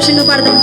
సంతోషంగా పడదాం.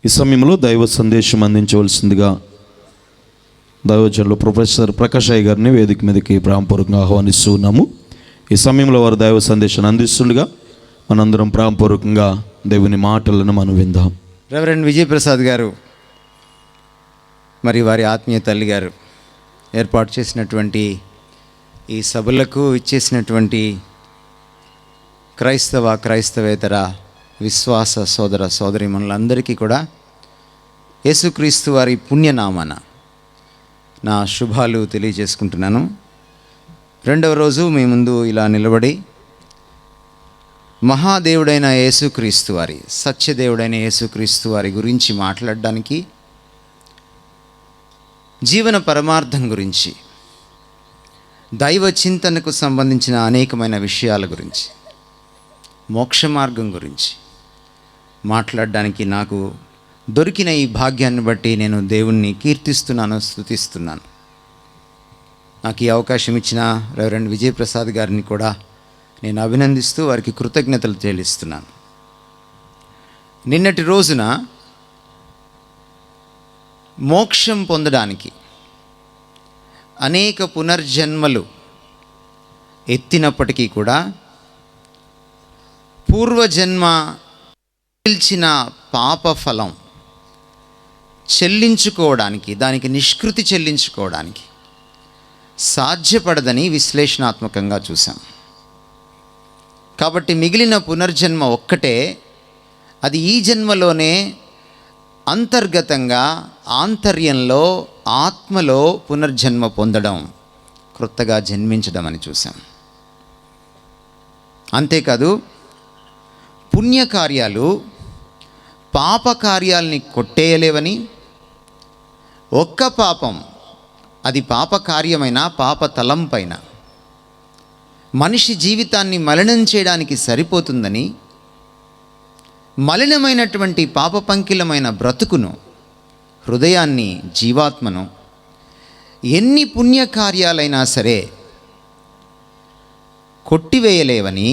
ఈ సమయంలో దైవ సందేశం అందించవలసిందిగా దైవజనులు ప్రొఫెసర్ ప్రకాష్ అయ్య గారిని వేదిక మీదకి ప్రేమపూర్వకంగా ఆహ్వానిస్తూ ఉన్నాము. ఈ సమయంలో వారు దైవ సందేశాన్ని అందిస్తుండగా మనందరం ప్రేమపూర్వకంగా దేవుని మాటలను మనం విందాం. రెవరెండ్ విజయప్రసాద్ గారు మరి వారి ఆత్మీయ తల్లి గారు ఏర్పాటు చేసినటువంటి ఈ సభలకు ఇచ్చేసినటువంటి క్రైస్తవేతర విశ్వాస సోదర సోదరీమణులందరికీ కూడా యేసుక్రీస్తు వారి పుణ్యనామాన నా శుభాలు తెలియజేసుకుంటున్నాను. రెండవ రోజు మీ ముందు ఇలా నిలబడి మహాదేవుడైన యేసుక్రీస్తు వారి, సత్యదేవుడైన యేసుక్రీస్తు వారి గురించి మాట్లాడడానికి, జీవన పరమార్థం గురించి, దైవ చింతనకు సంబంధించిన అనేకమైన విషయాల గురించి, మోక్ష మార్గం గురించి మాట్లాడడానికి నాకు దొరికిన ఈ భాగ్యాన్ని బట్టి నేను దేవుణ్ణి కీర్తిస్తున్నాను, స్తుతిస్తున్నాను. నాకు ఈ అవకాశం ఇచ్చిన రెవరెండ్ విజయప్రసాద్ గారిని కూడా నేను అభినందిస్తూ వారికి కృతజ్ఞతలు చెల్లిస్తున్నాను. నిన్నటి రోజున మోక్షం పొందడానికి అనేక పునర్జన్మలు ఎత్తినప్పటికీ కూడా పూర్వజన్మ పిలిచిన పాప ఫలం చెల్లించుకోవడానికి, దానికి నిష్కృతి చెల్లించుకోవడానికి సాధ్యపడదని విశ్లేషణాత్మకంగా చూసాం. కాబట్టి మిగిలిన పునర్జన్మ ఒక్కటే, అది ఈ జన్మలోనే అంతర్గతంగా ఆంతర్యంలో ఆత్మలో పునర్జన్మ పొందడం, క్రొత్తగా జన్మించడం అని చూసాం. అంతేకాదు పుణ్యకార్యాలు పాపకార్యాల్ని కొట్టేయలేవని, ఒక్క పాపం, అది పాపకార్యమైన పాప తలంపైన మనిషి జీవితాన్ని మలినం చేయడానికి సరిపోతుందని, మలినమైనటువంటి పాపపంకిలమైన బ్రతుకును, హృదయాన్ని, జీవాత్మను ఎన్ని పుణ్యకార్యాలైనా సరే కొట్టివేయలేవని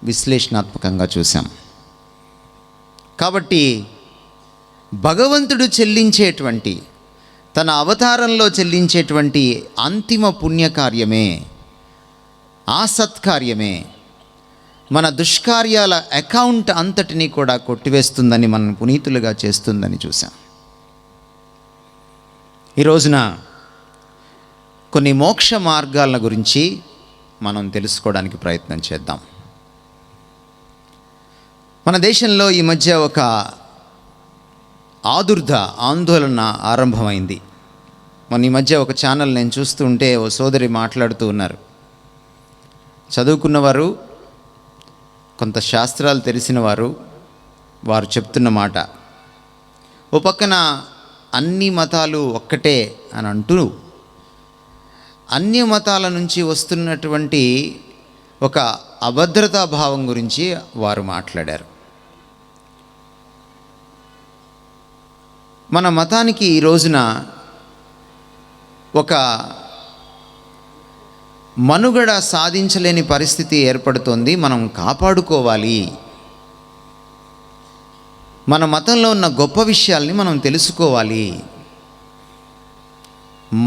విశ్లేషణాత్మకంగా చూసాం. కాబట్టి భగవంతుడు చెల్లించేటువంటి, తన అవతారంలో చెల్లించేటువంటి అంతిమ పుణ్యకార్యమే, ఆ సత్కార్యమే మన దుష్కార్యాల అకౌంట్ అంతటినీ కూడా కొట్టివేస్తుందని, మనం పునీతులుగా చేస్తుందని చూసాం. ఈ రోజున కొన్ని మోక్ష మార్గాల గురించి మనం తెలుసుకోవడానికి ప్రయత్నం చేద్దాం. మన దేశంలో ఈ మధ్య ఒక ఆందోళన ఆరంభమైంది. మన ఈ మధ్య ఒక ఛానల్ నేను చూస్తూ ఉంటే ఓ సోదరి మాట్లాడుతూ ఉన్నారు. చదువుకున్నవారు, కొంత శాస్త్రాలు తెలిసిన వారు చెప్తున్న మాట, ఓ పక్కన అన్ని మతాలు ఒక్కటే అని అంటూ అన్య మతాల నుంచి వస్తున్నటువంటి ఒక అభద్రతా భావం గురించి వారు మాట్లాడారు. మన మతానికి ఈ రోజున ఒక మనుగడ సాధించలేని పరిస్థితి ఏర్పడుతోంది. మనం కాపాడుకోవాలి. మన మతంలో ఉన్న గొప్ప విషయాల్ని మనం తెలుసుకోవాలి.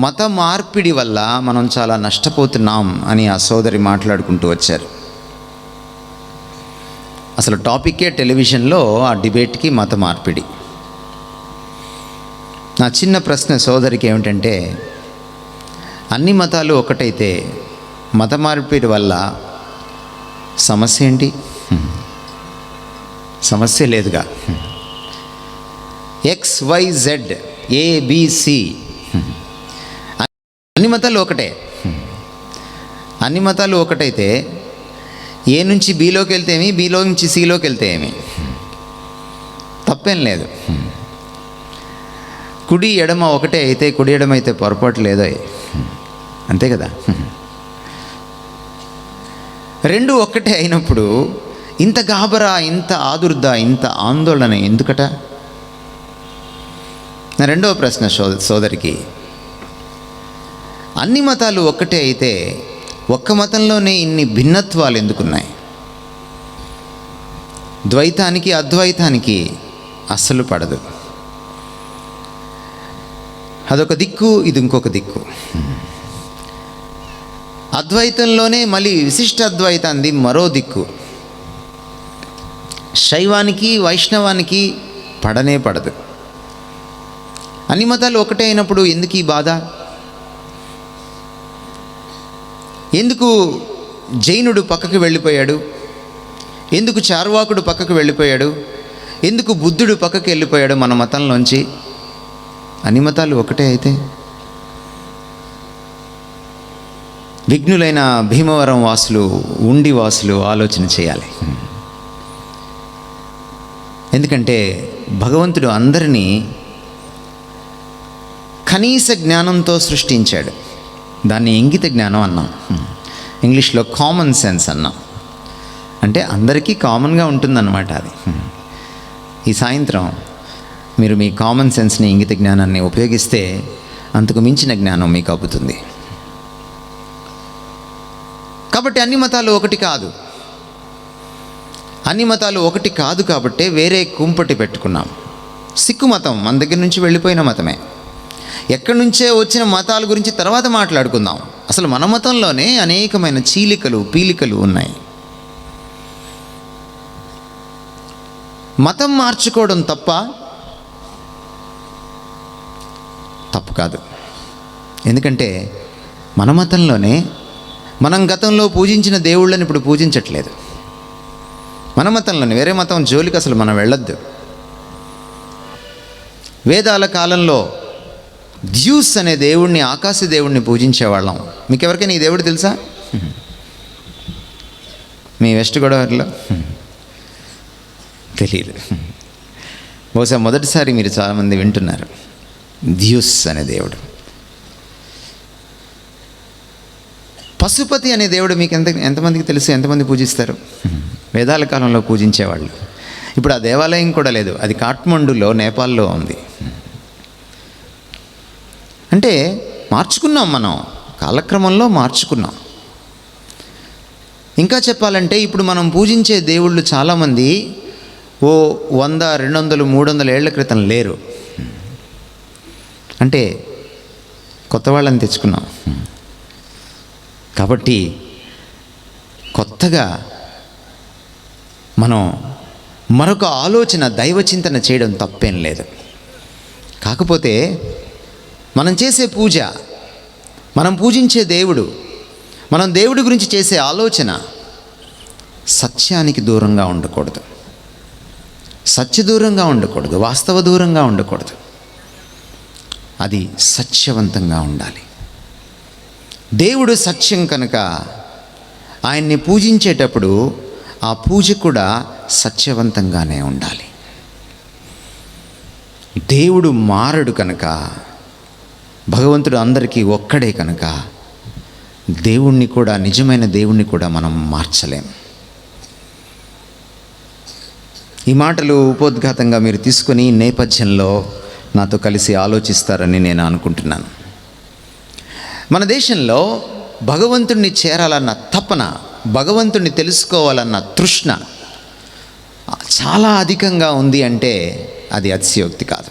మత మార్పిడి వల్ల మనం చాలా నష్టపోతున్నాం అని ఆ సోదరి మాట్లాడుకుంటూ వచ్చారు. అసలు టాపికే టెలివిజన్లో ఆ డిబేట్కి మత మార్పిడి. నా చిన్న ప్రశ్న సోదరికి ఏమిటంటే, అన్ని మతాలు ఒకటైతే మత మార్పిడి వల్ల సమస్య ఏంటి? సమస్య లేదుగా. XYZ ABC అన్ని మతాలు ఒకటే. అన్ని మతాలు ఒకటైతే ఏ నుంచి బీలోకి వెళ్తే ఏమి, బీలో నుంచి సిలోకి వెళ్తే ఏమి, తప్పేం లేదు. కుడి ఎడమ ఒకటే అయితే, కుడి ఎడమ అయితే పొరపాటు లేదో, అంతే కదా. రెండు ఒక్కటే అయినప్పుడు ఇంత గాబరా, ఇంత ఆదుర్ద, ఇంత ఆందోళన ఎందుకట? నా రెండవ ప్రశ్న సోదరికి, అన్ని మతాలు ఒక్కటే అయితే ఒక్క మతంలోనే ఇన్ని భిన్నత్వాలు ఎందుకున్నాయి? ద్వైతానికి అద్వైతానికి అస్సలు పడదు. అదొక దిక్కు, ఇది ఇంకొక దిక్కు. అద్వైతంలోనే మళ్ళీ విశిష్టాద్వైతాంది మరో దిక్కు. శైవానికి వైష్ణవానికి పడనే పడదు. అన్ని మతాలు ఒకటే అయినప్పుడు ఎందుకు ఈ బాధ? ఎందుకు జైనుడు పక్కకు వెళ్ళిపోయాడు? ఎందుకు చార్వాకుడు పక్కకు వెళ్ళిపోయాడు? ఎందుకు బుద్ధుడు పక్కకు వెళ్ళిపోయాడు మన మతంలోంచి? అన్ని మతాలు ఒకటే అయితే విఘ్నులైన భీమవరం వాసులు, ఉండి వాసులు ఆలోచన చేయాలి. ఎందుకంటే భగవంతుడు అందరినీ కనీస జ్ఞానంతో సృష్టించాడు. దాన్ని ఇంగిత జ్ఞానం అన్నాం, ఇంగ్లీష్లో కామన్ సెన్స్ అన్నాం. అంటే అందరికీ కామన్గా ఉంటుందన్నమాట అది. ఈ సాయంత్రం మీరు మీ కామన్ సెన్స్ని, ఇంగిత జ్ఞానాన్ని ఉపయోగిస్తే అంతకు మించిన జ్ఞానం మీకు అబ్బుతుంది. కాబట్టి అన్ని మతాలు ఒకటి కాదు. అన్ని మతాలు ఒకటి కాదు కాబట్టే వేరే కుంపటి పెట్టుకున్నాం. సిక్కు మతం మన దగ్గర నుంచి వెళ్ళిపోయిన మతమే. ఎక్కడి నుంచే వచ్చిన మతాల గురించి తర్వాత మాట్లాడుకుందాం. అసలు మన మతంలోనే అనేకమైన చీలికలు, పీలికలు ఉన్నాయి. మతం మార్చుకోవడం తప్పు కాదు. ఎందుకంటే మన మతంలోనే మనం గతంలో పూజించిన దేవుళ్ళని ఇప్పుడు పూజించట్లేదు. మన మతంలోనే, వేరే మతం జోలికి అసలు మనం వెళ్ళొద్దు. వేదాల కాలంలో జ్యూస్ అనే దేవుణ్ణి, ఆకాశ దేవుణ్ణి పూజించేవాళ్ళం. మీకు ఎవరికైనా ఈ దేవుడు తెలుసా? మీ వెస్ట్ గోదావరిలో తెలియదు. బహుశా మొదటిసారి మీరు చాలామంది వింటున్నారు. జ్యూస్ అనే దేవుడు. పశుపతి అనే దేవుడు మీకు ఎంతమందికి తెలుసు? ఎంతమంది పూజిస్తారు? వేదాల కాలంలో పూజించేవాళ్ళు. ఇప్పుడు ఆ దేవాలయం కూడా లేదు. అది కాఠ్మండూలో, నేపాల్లో ఉంది. అంటే మార్చుకున్నాం మనం, కాలక్రమంలో మార్చుకున్నాం. ఇంకా చెప్పాలంటే ఇప్పుడు మనం పూజించే దేవుళ్ళు చాలామంది 100, 200, 300 ఏళ్ల క్రితం లేరు. అంటే కొత్త వాళ్ళని తెచ్చుకున్నాం. కాబట్టి కొత్తగా మనం మరొక ఆలోచన, దైవచింతన చేయడం తప్పేం లేదు. కాకపోతే మనం చేసే పూజ, మనం పూజించే దేవుడు, మనం దేవుడి గురించి చేసే ఆలోచన సత్యానికి దూరంగా ఉండకూడదు. సత్య దూరంగా ఉండకూడదు, వాస్తవ దూరంగా ఉండకూడదు. అది సత్యవంతంగా ఉండాలి. దేవుడు సత్యం కనుక ఆయన్ని పూజించేటప్పుడు ఆ పూజ కూడా సత్యవంతంగానే ఉండాలి. దేవుడు మారడు కనుక, భగవంతుడు అందరికీ ఒక్కడే కనుక దేవుణ్ణి కూడా, నిజమైన దేవుణ్ణి కూడా మనం మార్చలేం. ఈ మాటలు ఉపోద్ఘాతంగా మీరు తీసుకొని నేపథ్యంలో నాతో కలిసి ఆలోచిస్తారని నేను అనుకుంటున్నాను. మన దేశంలో భగవంతుణ్ణి చేరాలన్న తపన, భగవంతుణ్ణి తెలుసుకోవాలన్న తృష్ణ చాలా అధికంగా ఉంది అంటే అది అతిశయోక్తి కాదు.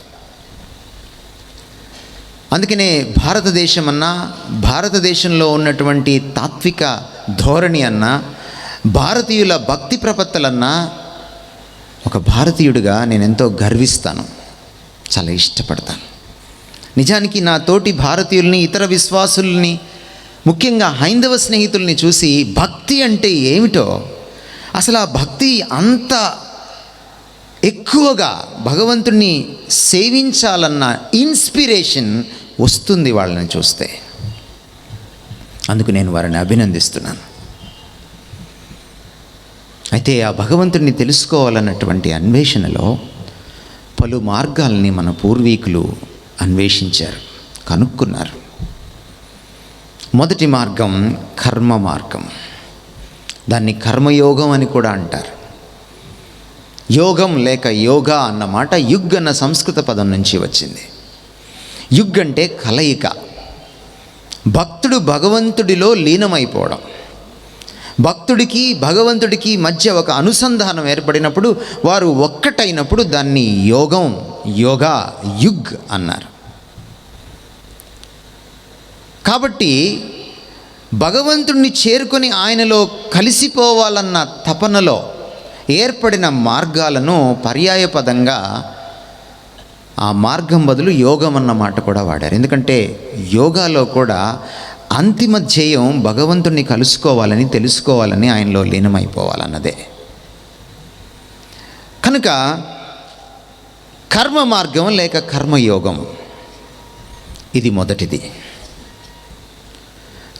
అందుకనే భారతదేశం అన్నా, భారతదేశంలో ఉన్నటువంటి తాత్విక ధోరణి అన్నా, భారతీయుల భక్తి ప్రపత్తులన్నా ఒక భారతీయుడిగా నేను ఎంతో గర్విస్తాను, చాలా ఇష్టపడతాను. నిజానికి నా తోటి భారతీయుల్ని, ఇతర విశ్వాసుల్ని, ముఖ్యంగా హైందవ స్నేహితుల్ని చూసి భక్తి అంటే ఏమిటో, అసలు ఆ భక్తి అంత ఎక్కువగా భగవంతుణ్ణి సేవించాలన్న ఇన్స్పిరేషన్ వస్తుంది వాళ్ళని చూస్తే. అందుకు నేను వారిని అభినందిస్తున్నాను. అయితే ఆ భగవంతుణ్ణి తెలుసుకోవాలన్నటువంటి అన్వేషణలో పలు మార్గాల్ని మన పూర్వీకులు అన్వేషించారు, కనుక్కున్నారు. మొదటి మార్గం కర్మ మార్గం. దాన్ని కర్మయోగం అని కూడా అంటారు. యోగం లేక యోగా అన్న మాట యుగ్ అన్న సంస్కృత పదం నుంచి వచ్చింది. యుగ్ అంటే కలయిక. భక్తుడు భగవంతుడిలో లీనమైపోవడం, భక్తుడికి భగవంతుడికి మధ్య ఒక అనుసంధానం ఏర్పడినప్పుడు, వారు ఒక్కటైనప్పుడు దాన్ని యోగా యుగ్ అన్నారు. కాబట్టి భగవంతుణ్ణి చేరుకొని ఆయనలో కలిసిపోవాలన్న తపనలో ఏర్పడిన మార్గాలను పర్యాయపదంగా ఆ మార్గం బదులు యోగం అన్న మాట కూడా వాడారు. ఎందుకంటే యోగాలో కూడా అంతిమ ధ్యేయం భగవంతుణ్ణి కలుసుకోవాలని, తెలుసుకోవాలని, ఆయనలో లీనమైపోవాలన్నదే. కనుక కర్మ మార్గం లేక కర్మయోగం ఇది మొదటిది.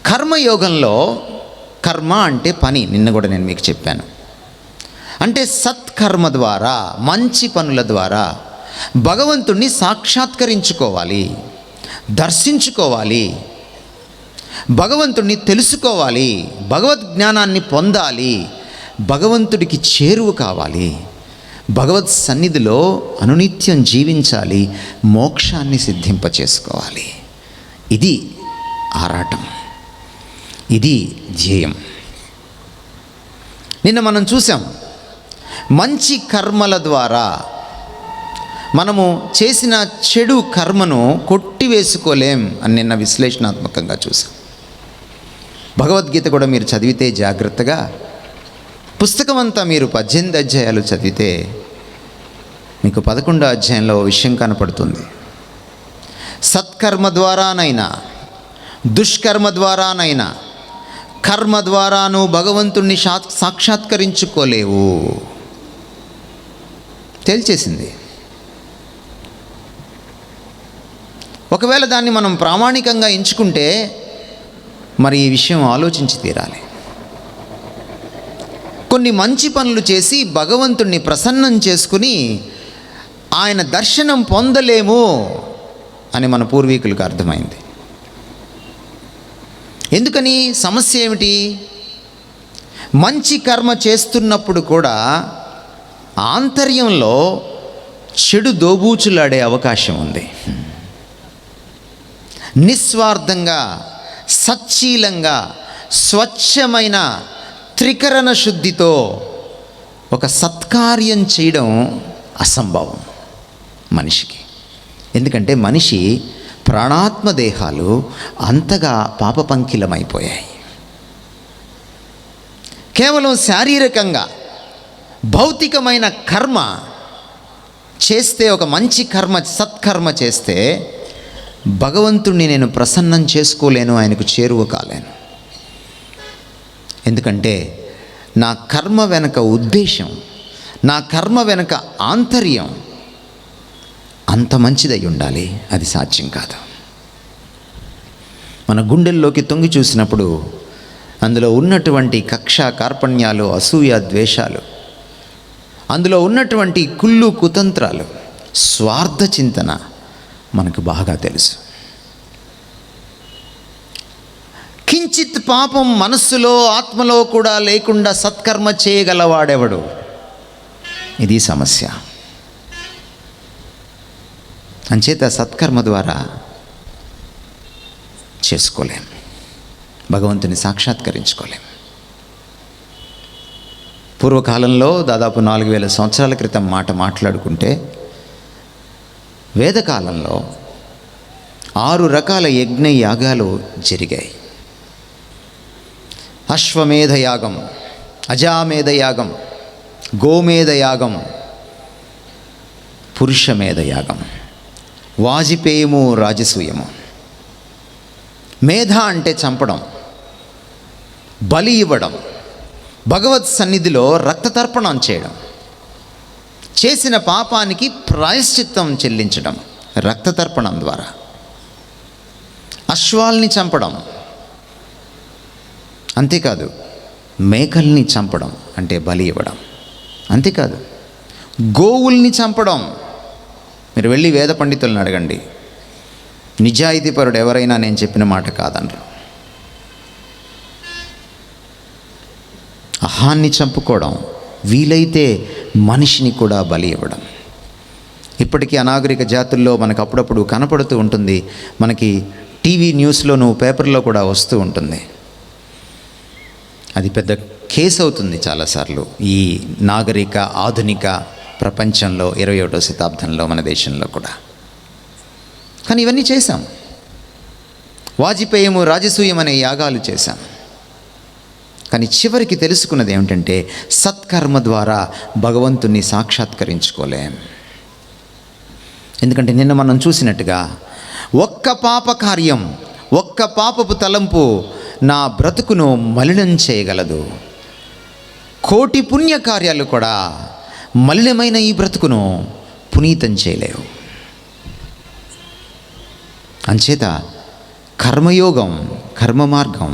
కర్మయోగంలో కర్మ అంటే పని, నిన్న కూడా నేను మీకు చెప్పాను. అంటే సత్కర్మ ద్వారా, మంచి పనుల ద్వారా భగవంతుణ్ణి సాక్షాత్కరించుకోవాలి, దర్శించుకోవాలి, భగవంతుణ్ణి తెలుసుకోవాలి, భగవద్జ్ఞానాన్ని పొందాలి, భగవంతుడికి చేరువ కావాలి, భగవత్ సన్నిధిలో అనునిత్యం జీవించాలి, మోక్షాన్ని సిద్ధింపచేసుకోవాలి. ఇది ఆరాటం, ఇది ధ్యేయం. నిన్న మనం చూసాం, మంచి కర్మల ద్వారా మనము చేసిన చెడు కర్మను కొట్టివేసుకోలేం అని నిన్న విశ్లేషణాత్మకంగా చూసాం. భగవద్గీత కూడా మీరు చదివితే జాగ్రత్తగా, పుస్తకం అంతా మీరు 18 అధ్యాయాలు చదివితే మీకు 11వ అధ్యాయంలో విషయం కనపడుతుంది. సత్కర్మ ద్వారానైనా దుష్కర్మ ద్వారానైనా కర్మ ద్వారాను భగవంతుణ్ణి సాక్షాత్కరించుకోలేవు తేల్చేసింది. ఒకవేళ దాన్ని మనం ప్రామాణికంగా ఎంచుకుంటే మరి ఈ విషయం ఆలోచించి తీరాలి. కొన్ని మంచి పనులు చేసి భగవంతుణ్ణి ప్రసన్నం చేసుకుని ఆయన దర్శనం పొందలేము అని మన పూర్వీకులకు అర్థమైంది. ఎందుకని? సమస్య ఏమిటి? మంచి కర్మ చేస్తున్నప్పుడు కూడా ఆంతర్యంలో చెడు దోబూచులాడే అవకాశం ఉంది. నిస్వార్థంగా, సచ్చీలంగా, స్వచ్ఛమైన త్రికరణ శుద్ధితో ఒక సత్కార్యం చేయడం అసంభవం మనిషికి. ఎందుకంటే మనిషి ప్రాణాత్మ దేహాలు అంతగా పాపపంకిలమైపోయాయి. కేవలం శారీరకంగా భౌతికమైన కర్మ చేస్తే, ఒక మంచి కర్మ, సత్కర్మ చేస్తే భగవంతుణ్ణి నేను ప్రసన్నం చేసుకోలేను, ఆయనకు చేరువ కాలేను. ఎందుకంటే నా కర్మ వెనక ఉద్దేశం, నా కర్మ వెనక ఆంతర్యం అంత మంచిదై ఉండాలి. అది సాధ్యం కాదు. మన గుండెల్లోకి తొంగి చూసినప్పుడు అందులో ఉన్నటువంటి కక్ష, కార్పణ్యాలు, అసూయ, ద్వేషాలు, అందులో ఉన్నటువంటి కుళ్ళు, కుతంత్రాలు, స్వార్థ చింతన మనకు బాగా తెలుసు. కించిత్ పాపం మనస్సులో, ఆత్మలో కూడా లేకుండా సత్కర్మ చేయగలవాడెవడు? ఇది సమస్య. అంచేత సత్కర్మ ద్వారా చేసుకోలేం, భగవంతుని సాక్షాత్కరించుకోలేం. పూర్వకాలంలో దాదాపు 4000 సంవత్సరాల క్రితం మాట్లాడుకుంటే, వేదకాలంలో 6 రకాల యజ్ఞ యాగాలు జరిగాయి. అశ్వమేధ యాగం, అజామేధ యాగం, గోమేధ యాగం, పురుషమేధ యాగం, వాజిపేయము, రాజసూయము. మేధ అంటే చంపడం, బలి ఇవ్వడం, భగవత్ సన్నిధిలో రక్తతర్పణం చేయడం, చేసిన పాపానికి ప్రాయశ్చిత్తం చెల్లించడం రక్తతర్పణం ద్వారా, అశ్వాల్ని చంపడం, అంతేకాదు మేకల్ని చంపడం అంటే బలి ఇవ్వడం, అంతేకాదు గోవుల్ని చంపడం. మీరు వెళ్ళి వేద పండితులను అడగండి, నిజాయితీపరుడు ఎవరైనా నేను చెప్పిన మాట కాదనరు. అహాన్ని చంపుకోవడం, వీలైతే మనిషిని కూడా బలి ఇవ్వడం. ఇప్పటికీ అనాగరిక జాతుల్లో మనకు అప్పుడప్పుడు కనపడుతూ ఉంటుంది. మనకి టీవీ న్యూస్లోను, పేపర్లో కూడా వస్తూ ఉంటుంది. అది పెద్ద కేసు అవుతుంది చాలాసార్లు ఈ నాగరిక ఆధునిక ప్రపంచంలో 21వ శతాబ్దంలో మన దేశంలో కూడా. కానీ ఇవన్నీ చేశాం. వాజిపేయము రాజసూయం అనే యాగాలు చేశాం. కానీ చివరికి తెలుసుకున్నది ఏమిటంటే సత్కర్మ ద్వారా భగవంతుణ్ణి సాక్షాత్కరించుకోలేం. ఎందుకంటే నిన్న మనం చూసినట్టుగా ఒక్క పాప కార్యం, ఒక్క పాపపు తలంపు నా బ్రతుకును మలినం చేయగలదు. కోటి పుణ్య కార్యాలు కూడా మలినమైన ఈ బ్రతుకును పునీతం చేయలేవు. అంచేత కర్మయోగం, కర్మ మార్గం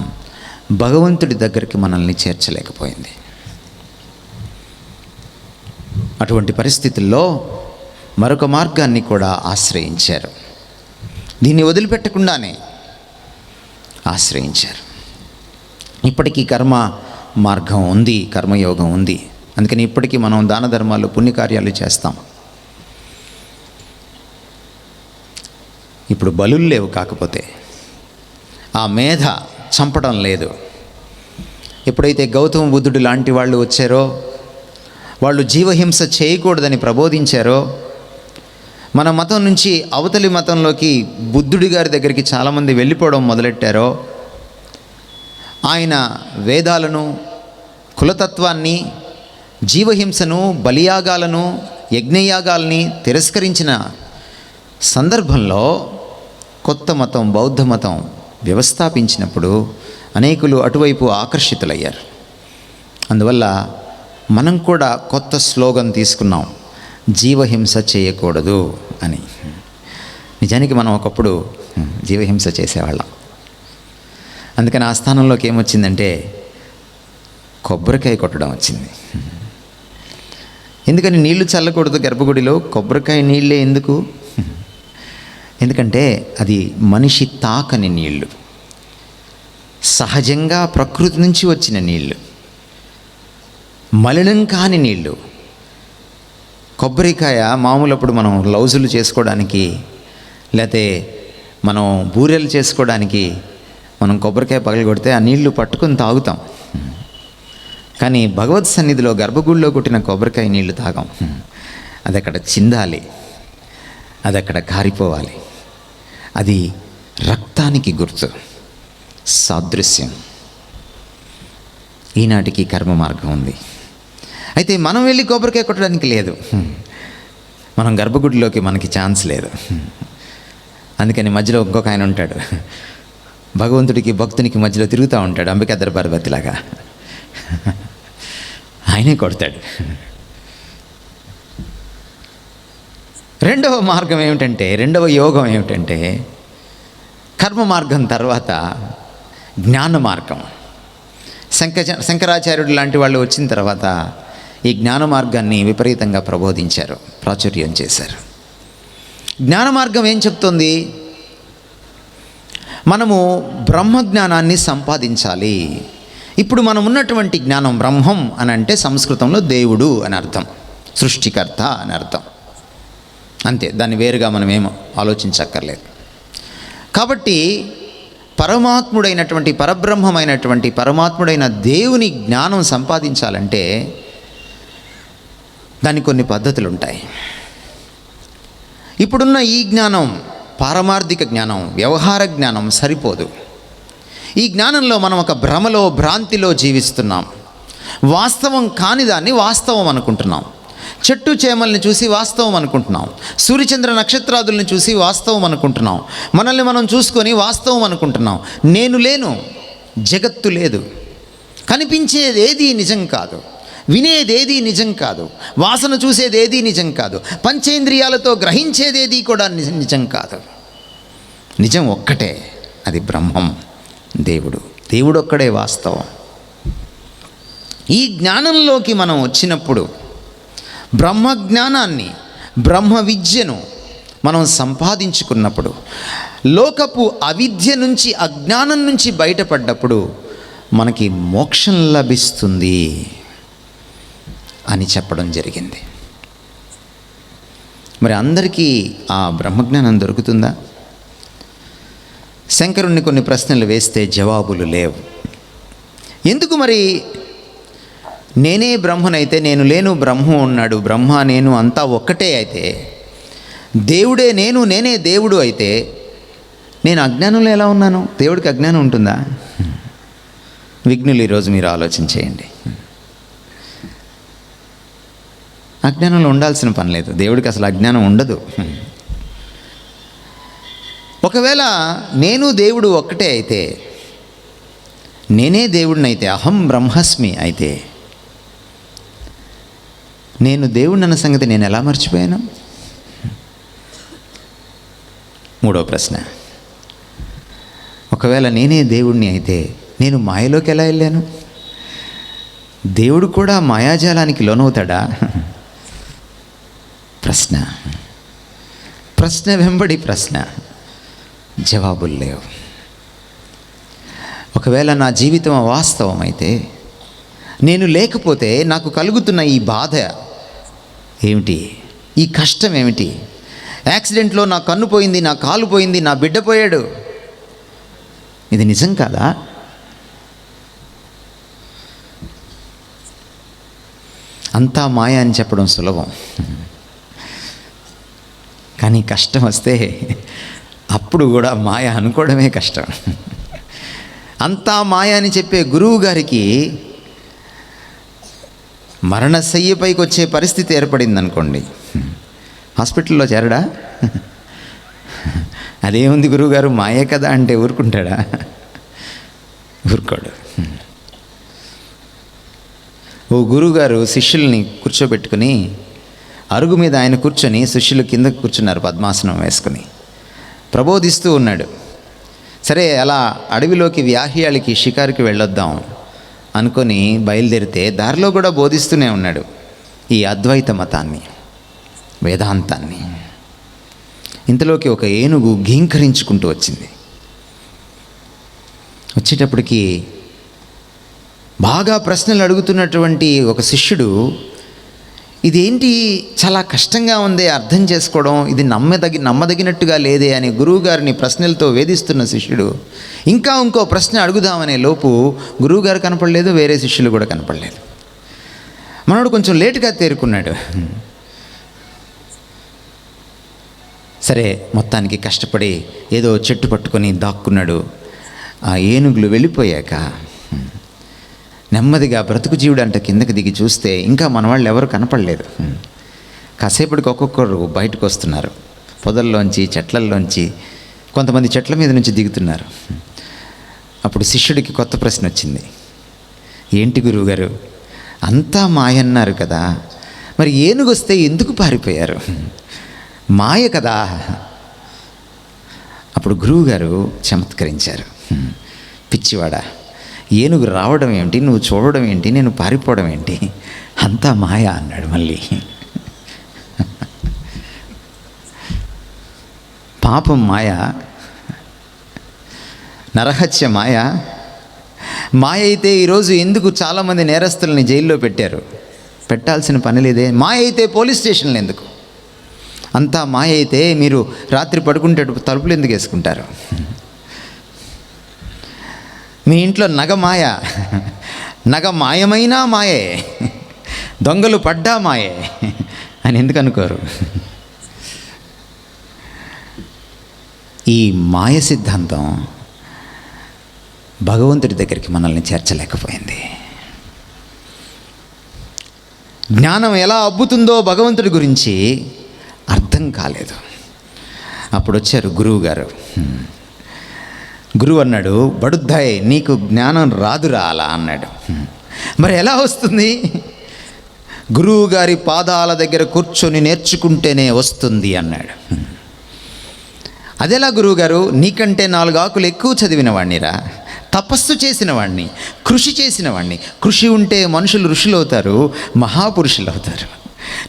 భగవంతుడి దగ్గరికి మనల్ని చేర్చలేకపోయింది. అటువంటి పరిస్థితుల్లో మరొక మార్గాన్ని కూడా ఆశ్రయించారు. దీన్ని వదిలిపెట్టకుండానే ఆశ్రయించారు. ఇప్పటికీ కర్మ మార్గం ఉంది, కర్మయోగం ఉంది. అందుకని ఇప్పటికీ మనం దాన ధర్మాలు పుణ్యకార్యాలు చేస్తాం. ఇప్పుడు బలులు లేవు, కాకపోతే ఆ మేధ చంపడం లేదు. ఎప్పుడైతే గౌతమ బుద్ధుడు లాంటి వాళ్ళు వచ్చారో, వాళ్ళు జీవహింస చేయకూడదని ప్రబోధించారో, మన మతం నుంచి అవతలి మతంలోకి బుద్ధుడి గారి దగ్గరికి చాలామంది వెళ్ళిపోవడం మొదలెట్టారో, ఆయన వేదాలను, కులతత్వాన్ని, జీవహింసను, బలియాగాలను, యజ్ఞయాగాల్ని తిరస్కరించిన సందర్భంలో కొత్త మతం, బౌద్ధ మతం వ్యవస్థాపించినప్పుడు అనేకులు అటువైపు ఆకర్షితులయ్యారు. అందువల్ల మనం కూడా కొత్త స్లోగన్ తీసుకున్నాం, జీవహింస చేయకూడదు అని. నిజానికి మనం ఒకప్పుడు జీవహింస చేసేవాళ్ళం. అందుకని ఆ స్థానంలోకి ఏమొచ్చిందంటే కొబ్బరికాయ కొట్టడం వచ్చింది. ఎందుకని నీళ్లు చల్లకూడదు గర్భగుడిలో? కొబ్బరికాయ నీళ్ళే ఎందుకు? ఎందుకంటే అది మనిషి తాకని నీళ్ళు, సహజంగా ప్రకృతి నుంచి వచ్చిన నీళ్ళు, మలినం కాని నీళ్ళు. కొబ్బరికాయ మామూలప్పుడు మనం లౌజులు చేసుకోవడానికి, లేకపోతే మనం బూరెలు చేసుకోవడానికి మనం కొబ్బరికాయ పగలగొడితే ఆ నీళ్లు పట్టుకొని తాగుతాం. కానీ భగవత్ సన్నిధిలో గర్భగుడిలో కొట్టిన కొబ్బరికాయ నీళ్లు తాగాం. అది అక్కడ చిందాలి, అది అక్కడ కారిపోవాలి. అది రక్తానికి గుర్తు, సాదృశ్యం. ఈనాటికి కర్మ మార్గం ఉంది. అయితే మనం వెళ్ళి కొబ్బరికాయ కొట్టడానికి లేదు. మనం గర్భగుడిలోకి మనకి ఛాన్స్ లేదు. అందుకని మధ్యలో ఇంకొక ఆయన ఉంటాడు, భగవంతుడికి భక్తునికి మధ్యలో తిరుగుతూ ఉంటాడు, అంబికా దర్బార్వతిలాగా. ఆయనే కొడతాడు. రెండవ మార్గం ఏమిటంటే, రెండవ యోగం ఏమిటంటే, కర్మ మార్గం తర్వాత జ్ఞాన మార్గం. శంకరాచార్యుడు లాంటి వాళ్ళు వచ్చిన తర్వాత ఈ జ్ఞాన మార్గాన్ని విపరీతంగా ప్రబోధించారు, ప్రాచుర్యం చేశారు. జ్ఞాన మార్గం ఏం చెప్తుంది? మనము బ్రహ్మజ్ఞానాన్ని సంపాదించాలి. ఇప్పుడు మనం ఉన్నటువంటి జ్ఞానం, బ్రహ్మం అని అంటే సంస్కృతంలో దేవుడు అని అర్థం, సృష్టికర్త అని అర్థం. అంతే, దాన్ని వేరుగా మనం ఏమో ఆలోచించక్కర్లేదు. కాబట్టి పరమాత్ముడైనటువంటి, పరబ్రహ్మమైనటువంటి, పరమాత్ముడైన దేవుని జ్ఞానం సంపాదించాలంటే దానికి కొన్ని పద్ధతులు ఉంటాయి. ఇప్పుడున్న ఈ జ్ఞానం పారమార్థిక జ్ఞానం, వ్యవహార జ్ఞానం సరిపోదు. ఈ జ్ఞానంలో మనం ఒక భ్రమలో, భ్రాంతిలో జీవిస్తున్నాం. వాస్తవం కాని దాన్ని వాస్తవం అనుకుంటున్నాం. చెట్టు చేమల్ని చూసి వాస్తవం అనుకుంటున్నాం. సూర్యచంద్ర నక్షత్రాదుల్ని చూసి వాస్తవం అనుకుంటున్నాం. మనల్ని మనం చూసుకొని వాస్తవం అనుకుంటున్నాం. నేను లేను, జగత్తు లేదు, కనిపించేదేది నిజం కాదు, వినేదేది నిజం కాదు, వాసన చూసేదేది నిజం కాదు, పంచేంద్రియాలతో గ్రహించేదేది కూడా నిజం కాదు. నిజం ఒక్కటే, అది బ్రహ్మం, దేవుడు. దేవుడు ఒక్కడే వాస్తవం. ఈ జ్ఞానంలోకి మనం వచ్చినప్పుడు, బ్రహ్మజ్ఞానాన్ని, బ్రహ్మ విద్యను మనం సంపాదించుకున్నప్పుడు, లోకపు అవిద్య నుంచి, అజ్ఞానం నుంచి బయటపడ్డప్పుడు మనకి మోక్షం లభిస్తుంది అని చెప్పడం జరిగింది. మరి అందరికీ ఆ బ్రహ్మజ్ఞానం దొరుకుతుందా? శంకరుణ్ణి కొన్ని ప్రశ్నలు వేస్తే జవాబులు లేవు. ఎందుకు మరి నేనే బ్రహ్మనైతే నేను లేను, బ్రహ్మ ఉన్నాడు, బ్రహ్మ నేను అంతా ఒక్కటే అయితే, దేవుడే నేను, నేనే దేవుడు అయితే నేను అజ్ఞానంలో ఎలా ఉన్నాను? దేవుడికి అజ్ఞానం ఉంటుందా? విఘ్నులు ఈరోజు మీరు ఆలోచించేయండి. అజ్ఞానంలో ఉండాల్సిన పని లేదు, దేవుడికి అసలు అజ్ఞానం ఉండదు. ఒకవేళ నేను దేవుడు ఒక్కటే అయితే, నేనే దేవుడినైతే, అహం బ్రహ్మస్మి అయితే, నేను దేవుడిని అన్న సంగతి నేను ఎలా మర్చిపోయాను? మూడో ప్రశ్న, ఒకవేళ నేనే దేవుడిని అయితే నేను మాయలోకి ఎలా వెళ్ళాను? దేవుడు కూడా మాయాజాలానికి లోనవుతాడా? ప్రశ్న వెంబడి ప్రశ్న, జవాబులు లేవు. ఒకవేళ నా జీవితం అవాస్తవం అయితే, నేను లేకపోతే నాకు కలుగుతున్న ఈ బాధ ఏమిటి? ఈ కష్టం ఏమిటి? యాక్సిడెంట్లో నా కన్ను పోయింది, నా కాలు పోయింది, నా బిడ్డ పోయాడు, ఇది నిజం కాదా? అంతా మాయ అని చెప్పడం సులభం, కానీ కష్టం వస్తే అప్పుడు కూడా మాయ అనుకోవడమే కష్టం. అంతా మాయ అని చెప్పే గురువు గారికి మరణశయ్యపైకి వచ్చే పరిస్థితి ఏర్పడింది అనుకోండి, హాస్పిటల్లో చేరడా? అదేముంది గురువుగారు మాయే కదా అంటే ఊరుకుంటాడా? ఊరుకోడు. ఓ గురువుగారు శిష్యుల్ని కూర్చోబెట్టుకుని, అరుగు మీద ఆయన కూర్చొని శిష్యులు కింద కూర్చున్నారు పద్మాసనం వేసుకుని, ప్రబోధిస్తూ ఉన్నాడు. సరే, అలా అడవిలోకి వ్యాహ్యాలకి షికారుకి వెళ్ళొద్దాం అనుకొని బయలుదేరితే దారిలో కూడా బోధిస్తూనే ఉన్నాడు ఈ అద్వైత మతాన్ని, వేదాంతాన్ని. ఇంతలోకి ఒక ఏనుగు ఘీంకరించుకుంటూ వచ్చింది. వచ్చేటప్పటికి బాగా ప్రశ్నలు అడుగుతున్నటువంటి ఒక శిష్యుడు, ఇదేంటి చాలా కష్టంగా ఉంది అర్థం చేసుకోవడం, ఇది నమ్మదగినట్టుగా లేదే అని గురువుగారిని ప్రశ్నలతో వేధిస్తున్న శిష్యుడు ఇంకో ప్రశ్న అడుగుదామనే లోపు గురువుగారు కనపడలేదు, వేరే శిష్యులు కూడా కనపడలేదు. మనోడు కొంచెం లేటుగా తేరుకున్నాడు. సరే, మొత్తానికి కష్టపడి ఏదో చెట్టు పట్టుకొని దాక్కున్నాడు. ఆ ఏనుగులు వెళ్ళిపోయాక నెమ్మదిగా బ్రతుకు జీవుడు అంట కిందకి దిగి చూస్తే ఇంకా మన వాళ్ళు ఎవరు కనపడలేదు. కాసేపటికి ఒక్కొక్కరు బయటకు వస్తున్నారు, పొదల్లోంచి, చెట్లల్లోంచి, కొంతమంది చెట్ల మీద నుంచి దిగుతున్నారు. అప్పుడు శిష్యుడికి కొత్త ప్రశ్న వచ్చింది. ఏంటి గురువుగారు, అంతా మాయన్నారు కదా, మరి ఏనుగు వస్తే ఎందుకు పారిపోయారు? మాయ కదా. అప్పుడు గురువుగారు చమత్కరించారు. పిచ్చివాడా, ఏనుగు రావడం ఏంటి, నువ్వు చూడడం ఏంటి, నేను పారిపోవడం ఏంటి, అంతా మాయ అన్నాడు మళ్ళీ. పాపం మాయ, నరహత్య మాయ. మాయ అయితే ఈరోజు ఎందుకు చాలామంది నేరస్తుల్ని జైల్లో పెట్టారు? పెట్టాల్సిన పని లేదే. మాయ అయితే పోలీస్ స్టేషన్లు ఎందుకు? అంతా మాయ అయితే మీరు రాత్రి పడుకుంటే తలుపులు ఎందుకు వేసుకుంటారు? మీ ఇంట్లో నగ మాయ, నగ మాయమైనా మాయే, దొంగలు పడ్డా మాయే అని ఎందుకు అనుకోరు? ఈ మాయ సిద్ధాంతం భగవంతుడి దగ్గరికి మనల్ని చేర్చలేకపోయింది. జ్ఞానం ఎలా అబ్బుతుందో భగవంతుడి గురించి అర్థం కాలేదు. అప్పుడు వచ్చారు గురువు గారు. గురువు అన్నాడు, బడుద్దాయ్, నీకు జ్ఞానం రాదురా అలా అన్నాడు. మరి ఎలా వస్తుంది? గురువు గారి పాదాల దగ్గర కూర్చొని నేర్చుకుంటేనే వస్తుంది అన్నాడు. అదెలా గురువుగారు? నీకంటే 4 ఆకులు ఎక్కువ చదివిన వాణ్ణిరా, తపస్సు చేసిన వాణ్ణి, కృషి చేసిన వాణ్ణి. కృషి ఉంటే మనుషులు ఋషులు అవుతారు, మహాపురుషులు అవుతారు.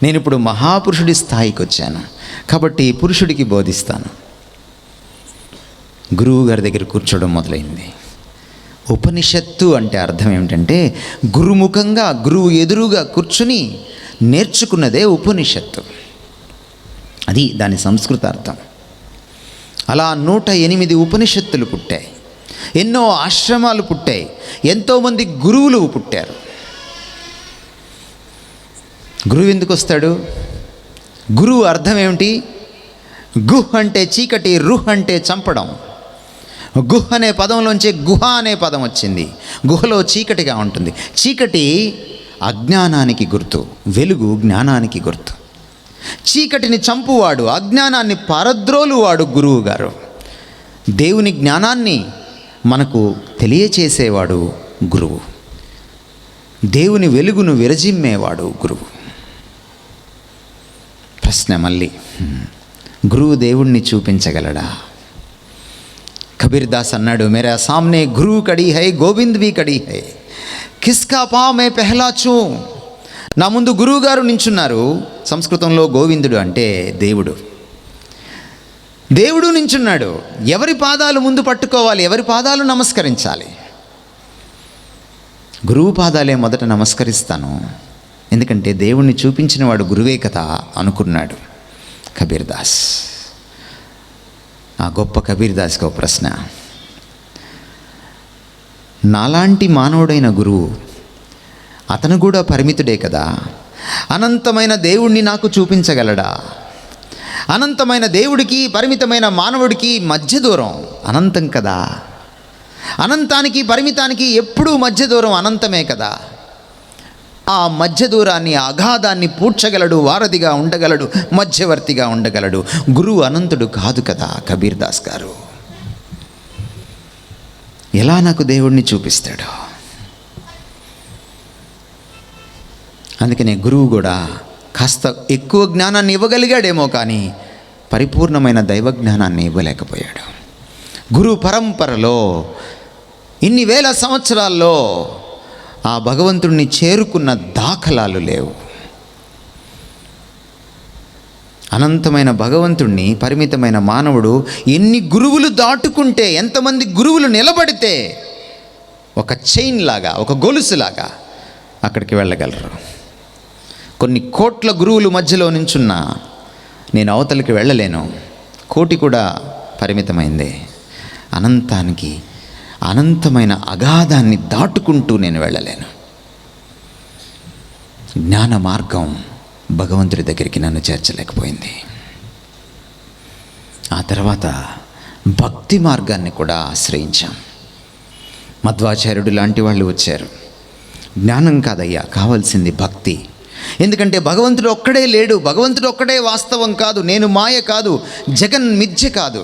నేను ఇప్పుడు మహాపురుషుడి స్థాయికి వచ్చాను కాబట్టి పురుషుడికి బోధిస్తాను. గురువు గారి దగ్గర కూర్చోవడం మొదలైంది. ఉపనిషత్తు అంటే అర్థం ఏమిటంటే, గురుముఖంగా, గురువు ఎదురుగా కూర్చుని నేర్చుకున్నదే ఉపనిషత్తు. అది దాని సంస్కృత అర్థం. అలా 108 ఉపనిషత్తులు పుట్టాయి, ఎన్నో ఆశ్రమాలు పుట్టాయి, ఎంతోమంది గురువులు పుట్టారు. గురువు ఎందుకు వస్తాడు? గురువు అర్థం ఏమిటి? గుహ్ అంటే చీకటి, రుహ్ అంటే చంపడం. గుహ్ అనే పదంలోంచి గుహ అనే పదం వచ్చింది. గుహలో చీకటిగా ఉంటుంది. చీకటి అజ్ఞానానికి గుర్తు, వెలుగు జ్ఞానానికి గుర్తు. చీకటిని చంపువాడు, అజ్ఞానాన్ని పారద్రోలువాడు గురువు గారు. దేవుని జ్ఞానాన్ని మనకు తెలియచేసేవాడు గురువు. దేవుని వెలుగును విరజిమ్మేవాడు గురువు. ప్రశ్న మళ్ళీ, గురువు దేవుణ్ణి చూపించగలడా? కబీర్ దాస్ అన్నాడు, మేరా సామ్నే గురు కడి హై, గోవింద్ भी కడి హై, కిస్కా పా మే పెహలా చూ. నా ముందు గురువు గారు నించున్నారు. సంస్కృతంలో గోవిందుడు అంటే దేవుడు. దేవుడు నించున్నాడు. ఎవరి పాదాలు ముందు పట్టుకోవాలి? ఎవరి పాదాలు నమస్కరించాలి? గురువు పాదాలే మొదట నమస్కరిస్తాను, ఎందుకంటే దేవుణ్ణి చూపించిన వాడు గురువే కదా అనుకున్నాడు కబీర్ దాస్. ఆ గొప్ప కబీర్ దాస్కి ఒక ప్రశ్న, నాలాంటి మానవుడైన గురువు, అతను కూడా పరిమితుడే కదా, అనంతమైన దేవుణ్ణి నాకు చూపించగలడా? అనంతమైన దేవుడికి పరిమితమైన మానవుడికి మధ్య దూరం అనంతం కదా. అనంతానికి పరిమితానికి ఎప్పుడూ మధ్య దూరం అనంతమే కదా. ఆ మధ్య దూరాన్ని, అగాధాన్ని పూడ్చగలడు, వారధిగా ఉండగలడు, మధ్యవర్తిగా ఉండగలడు. గురువు అనంతుడు కాదు కదా కబీర్ దాస్ గారు. ఎలా నాకు దేవుణ్ణి చూపిస్తాడు? అందుకనే గురువు కూడా కాస్త ఎక్కువ జ్ఞానాన్ని ఇవ్వగలిగాడేమో కానీ పరిపూర్ణమైన దైవ జ్ఞానాన్ని ఇవ్వలేకపోయాడు. గురు పరంపరలో ఇన్ని వేల సంవత్సరాల్లో ఆ భగవంతుణ్ణి చేరుకున్న దాఖలాలు లేవు. అనంతమైన భగవంతుణ్ణి పరిమితమైన మానవుడు ఎన్ని గురువులు దాటుకుంటే, ఎంతమంది గురువులు నిలబడితే ఒక చైన్ లాగా, ఒక గొలుసులాగా అక్కడికి వెళ్ళగలరు. కొన్ని కోట్ల గురువులు మధ్యలో నించున్నా నేను అవతలికి వెళ్ళలేను. కోటి కూడా పరిమితమైందే. అనంతానికి, అనంతమైన అగాధాన్ని దాటుకుంటూ నేను వెళ్ళలేను. జ్ఞాన మార్గం భగవంతుడి దగ్గరికి నన్ను చేర్చలేకపోయింది. ఆ తర్వాత భక్తి మార్గాన్ని కూడా ఆశ్రయించాం. మధ్వాచార్యుడు లాంటి వాళ్ళు వచ్చారు. జ్ఞానం కాదయ్యా, కావాల్సింది భక్తి. ఎందుకంటే భగవంతుడు ఒక్కడే లేడు, భగవంతుడు ఒక్కడే వాస్తవం కాదు, నేను మాయ కాదు, జగన్ మిథ్య కాదు.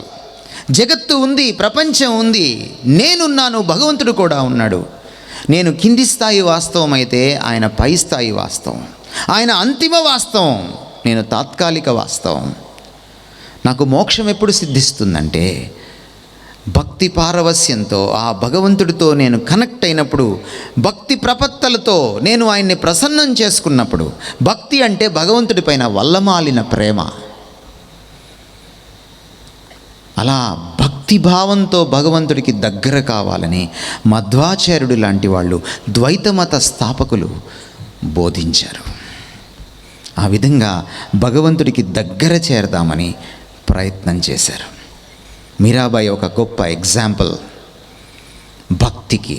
జగత్తు ఉంది, ప్రపంచం ఉంది, నేనున్నాను, భగవంతుడు కూడా ఉన్నాడు. నేను కింది స్థాయి వాస్తవం అయితే ఆయన పై స్థాయి వాస్తవం. ఆయన అంతిమ వాస్తవం, నేను తాత్కాలిక వాస్తవం. నాకు మోక్షం ఎప్పుడు సిద్ధిస్తుందంటే భక్తి పారవస్యంతో ఆ భగవంతుడితో నేను కనెక్ట్ అయినప్పుడు, భక్తి ప్రపత్తలతో నేను ఆయన్ని ప్రసన్నం చేసుకున్నప్పుడు. భక్తి అంటే భగవంతుడి పైన వల్లమాలిన ప్రేమ. అలా భక్తి భావంతో భగవంతుడికి దగ్గర కావాలని మధ్వాచార్యుడు లాంటి వాళ్ళు, ద్వైతమత స్థాపకులు బోధించారు. ఆ విధంగా భగవంతుడికి దగ్గర చేరదామని ప్రయత్నం చేశారు. మీరాబాయి ఒక గొప్ప ఎగ్జాంపుల్ భక్తికి.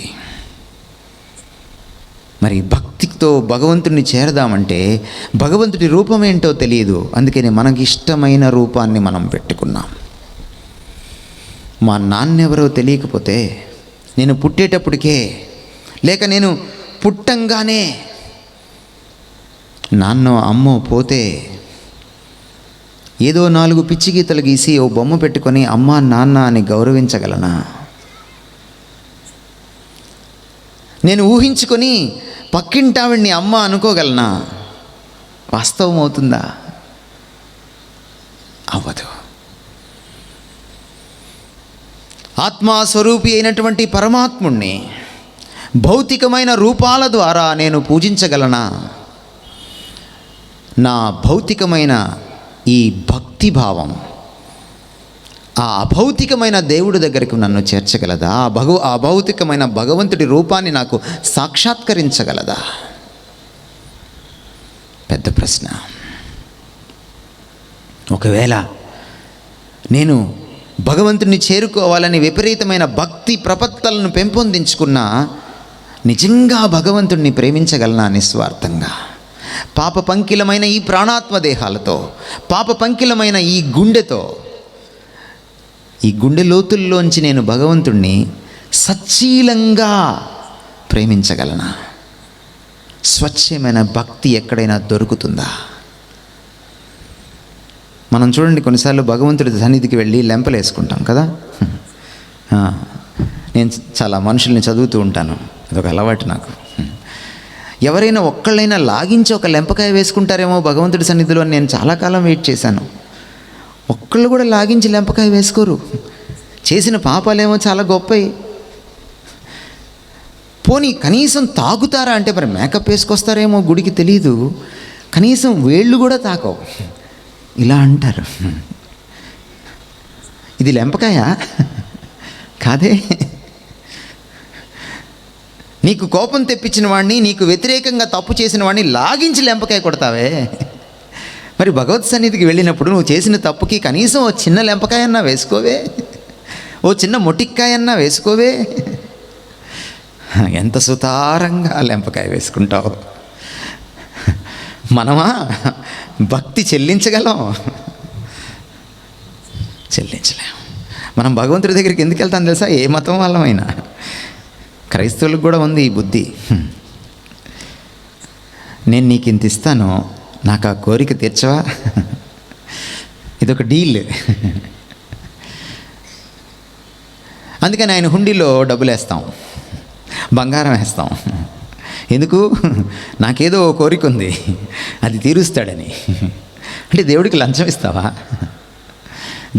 మరి భక్తితో భగవంతుడిని చేరదామంటే భగవంతుడి రూపం ఏంటో తెలియదు. అందుకని మనకి ఇష్టమైన రూపాన్ని మనం పెట్టుకున్నాం. మా నాన్నెవరో తెలియకపోతే, నేను పుట్టేటప్పటికే లేక నేను పుట్టంగానే నాన్నో అమ్మో పోతే ఏదో 4 పిచ్చి గీతలు గీసి ఓ బొమ్మ పెట్టుకొని అమ్మ నాన్న అని గౌరవించగలనా? నేను ఊహించుకొని పక్కింటావిడ్ని అమ్మ అనుకోగలనా? వాస్తవం అవుతుందా? అవ్వదు. ఆత్మస్వరూపి అయినటువంటి పరమాత్ముణ్ణి భౌతికమైన రూపాల ద్వారా నేను పూజించగలనా? నా భౌతికమైన ఈ భక్తి భావం ఆ అభౌతికమైన దేవుడి దగ్గరికి నన్ను చేర్చగలదా? ఆ భౌతికమైన భగవంతుడి రూపాన్ని నాకు సాక్షాత్కరించగలదా? పెద్ద ప్రశ్న. ఒకవేళ నేను భగవంతుడిని చేరుకోవాలని విపరీతమైన భక్తి ప్రపత్తలను పెంపొందించుకున్నా, నిజంగా భగవంతుడిని ప్రేమించగలనా నిస్వార్థంగా? పాప పంకిలమైన ఈ ప్రాణాత్మ దేహాలతో, పాప పంకిలమైన ఈ గుండెతో, ఈ గుండె లోతుల్లోంచి నేను భగవంతుణ్ణి సచ్చీలంగా ప్రేమించగలనా? స్వచ్ఛమైన భక్తి ఎక్కడైనా దొరుకుతుందా? మనం చూడండి, కొన్నిసార్లు భగవంతుడి సన్నిధికి వెళ్ళి లెంపలు వేసుకుంటాం కదా. నేను చాలా మనుషుల్ని చదువుతూ ఉంటాను, అదొక అలవాటు నాకు. ఎవరైనా ఒక్కళ్ళైనా లాగించి ఒక లెంపకాయ వేసుకుంటారేమో భగవంతుడి సన్నిధిలో అని నేను చాలా కాలం వెయిట్ చేశాను. ఒక్కళ్ళు కూడా లాగించి లెంపకాయ వేసుకోరు. చేసిన పాపాలేమో చాలా గొప్పవి. పోనీ కనీసం తాగుతారా అంటే, మరి మేకప్ వేసుకొస్తారేమో గుడికి తెలీదు, కనీసం వేళ్ళు కూడా తాకవు. ఇలా అంటారు. ఇది లెంపకాయ కాదే. నీకు కోపం తెప్పించిన వాడిని, నీకు వ్యతిరేకంగా తప్పు చేసిన వాడిని లాగించి లెంపకాయ కొడతావే. మరి భగవత్ సన్నిధికి వెళ్ళినప్పుడు నువ్వు చేసిన తప్పుకి కనీసం ఓ చిన్న లెంపకాయన్నా వేసుకోవే, ఓ చిన్న మొటిక్కాయన్నా వేసుకోవే. ఎంత సుతారంగా లెంపకాయ వేసుకుంటావు. మనమా భక్తి చెల్లించగలం? చెల్లించలేం. మనం భగవంతుడి దగ్గరికి ఎందుకు వెళ్తాం తెలుసా? ఏ మతం వాళ్ళమైనా. క్రైస్తవులకు కూడా ఉంది ఈ బుద్ధి. నేను నీకు ఇంత ఇస్తాను, నాకు ఆ కోరిక తీర్చవా? ఇదొక డీల్. అందుకని ఆయన హుండీలో డబ్బులు వేస్తాం, బంగారం వేస్తాం. ఎందుకు? నాకేదో కోరిక ఉంది, అది తీరుస్తాడని. అంటే దేవుడికి లంచం ఇస్తావా?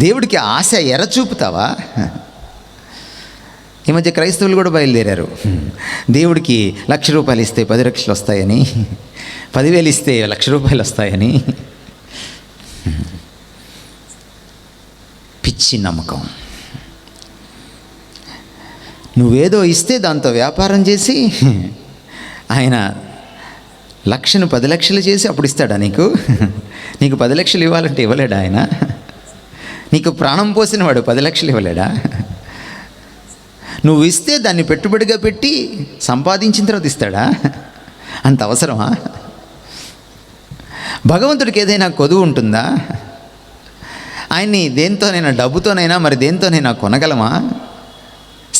దేవుడికి ఆశ ఎర చూపుతావా? ఈ మధ్య క్రైస్తవులు కూడా బయలుదేరారు. దేవుడికి 1,00,000 రూపాయలు ఇస్తే 10 లక్షలు వస్తాయని, 10,000 ఇస్తే 1,00,000 రూపాయలు వస్తాయని. పిచ్చి నమ్మకం. నువ్వేదో ఇస్తే దాంతో వ్యాపారం చేసి ఆయన 1,00,000ను 10 లక్షలు చేసి అప్పుడు ఇస్తాడా నీకు? నీకు 10 లక్షలు ఇవ్వాలంటే ఇవ్వలేడా ఆయన? నీకు ప్రాణం పోసిన వాడు 10 లక్షలు ఇవ్వలేడా? నువ్వు ఇస్తే దాన్ని పెట్టుబడిగా పెట్టి సంపాదించిన తర్వాత ఇస్తాడా? అంత అవసరమా? భగవంతుడికి ఏదైనా కొదువు ఉంటుందా? ఆయన్ని దేంతోనైనా, డబ్బుతోనైనా మరి దేంతోనైనా కొనగలమా?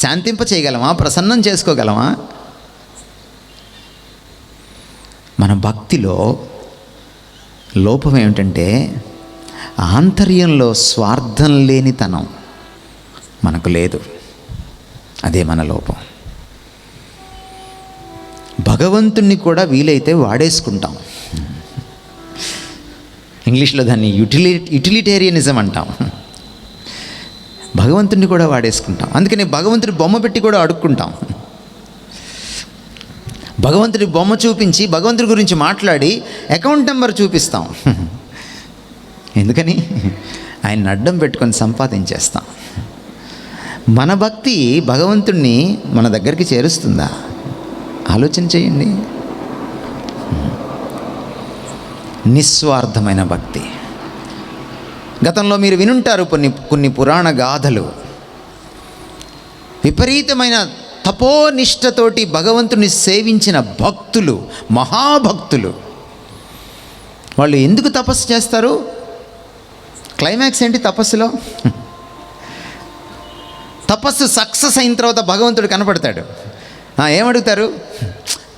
శాంతింప చేయగలమా? ప్రసన్నం చేసుకోగలమా? మన భక్తిలో లోపం ఏమిటంటే ఆంతర్యంలో స్వార్థం లేనితనం మనకు లేదు. అదే మన లోపం. భగవంతుణ్ణి కూడా వీలైతే వాడేసుకుంటాం. ఇంగ్లీష్లో దాన్ని యుటిలిటేరియనిజం అంటాం. భగవంతుణ్ణి కూడా వాడేసుకుంటాం. అందుకని భగవంతుడి బొమ్మ పెట్టి కూడా అడుక్కుంటాం. భగవంతుడి బొమ్మ చూపించి భగవంతుడి గురించి మాట్లాడి అకౌంట్ నెంబర్ చూపిస్తాం. ఎందుకని? ఆయన అడ్డం పెట్టుకొని సంపాదించేస్తాం. మన భక్తి భగవంతుణ్ణి మన దగ్గరికి చేరుస్తుందా? ఆలోచన చేయండి. నిస్వార్థమైన భక్తి. గతంలో మీరు వినుంటారు కొన్ని పురాణ గాథలు. విపరీతమైన తపోనిష్టతోటి భగవంతుని సేవించిన భక్తులు, మహాభక్తులు. వాళ్ళు ఎందుకు తపస్సు చేస్తారు? క్లైమాక్స్ ఏంటి తపస్సులో? తపస్సు సక్సెస్ అయిన తర్వాత భగవంతుడు కనపడతాడు. ఏమడుగుతారు?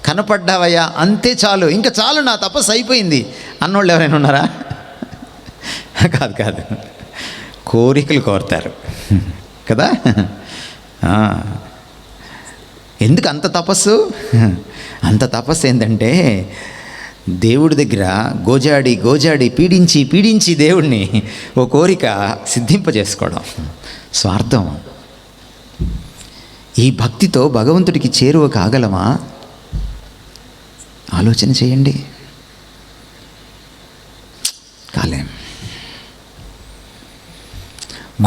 కనపడ్డావయ్యా, అంతే చాలు, ఇంకా చాలు, నా తపస్సు అయిపోయింది అన్నోళ్ళు ఎవరైనా ఉన్నారా? కాదు కాదు, కోరికలు కోరుతారు కదా. ఎందుకు అంత తపస్సు? అంత తపస్సు ఏంటంటే దేవుడి దగ్గర గోజాడి గోజాడి పీడించి పీడించి దేవుడిని ఓ కోరిక సిద్ధింపజేసుకోవడం. స్వార్థం. ఈ భక్తితో భగవంతుడికి చేరువ కాగలమా? ఆలోచన చేయండి. కాలేం.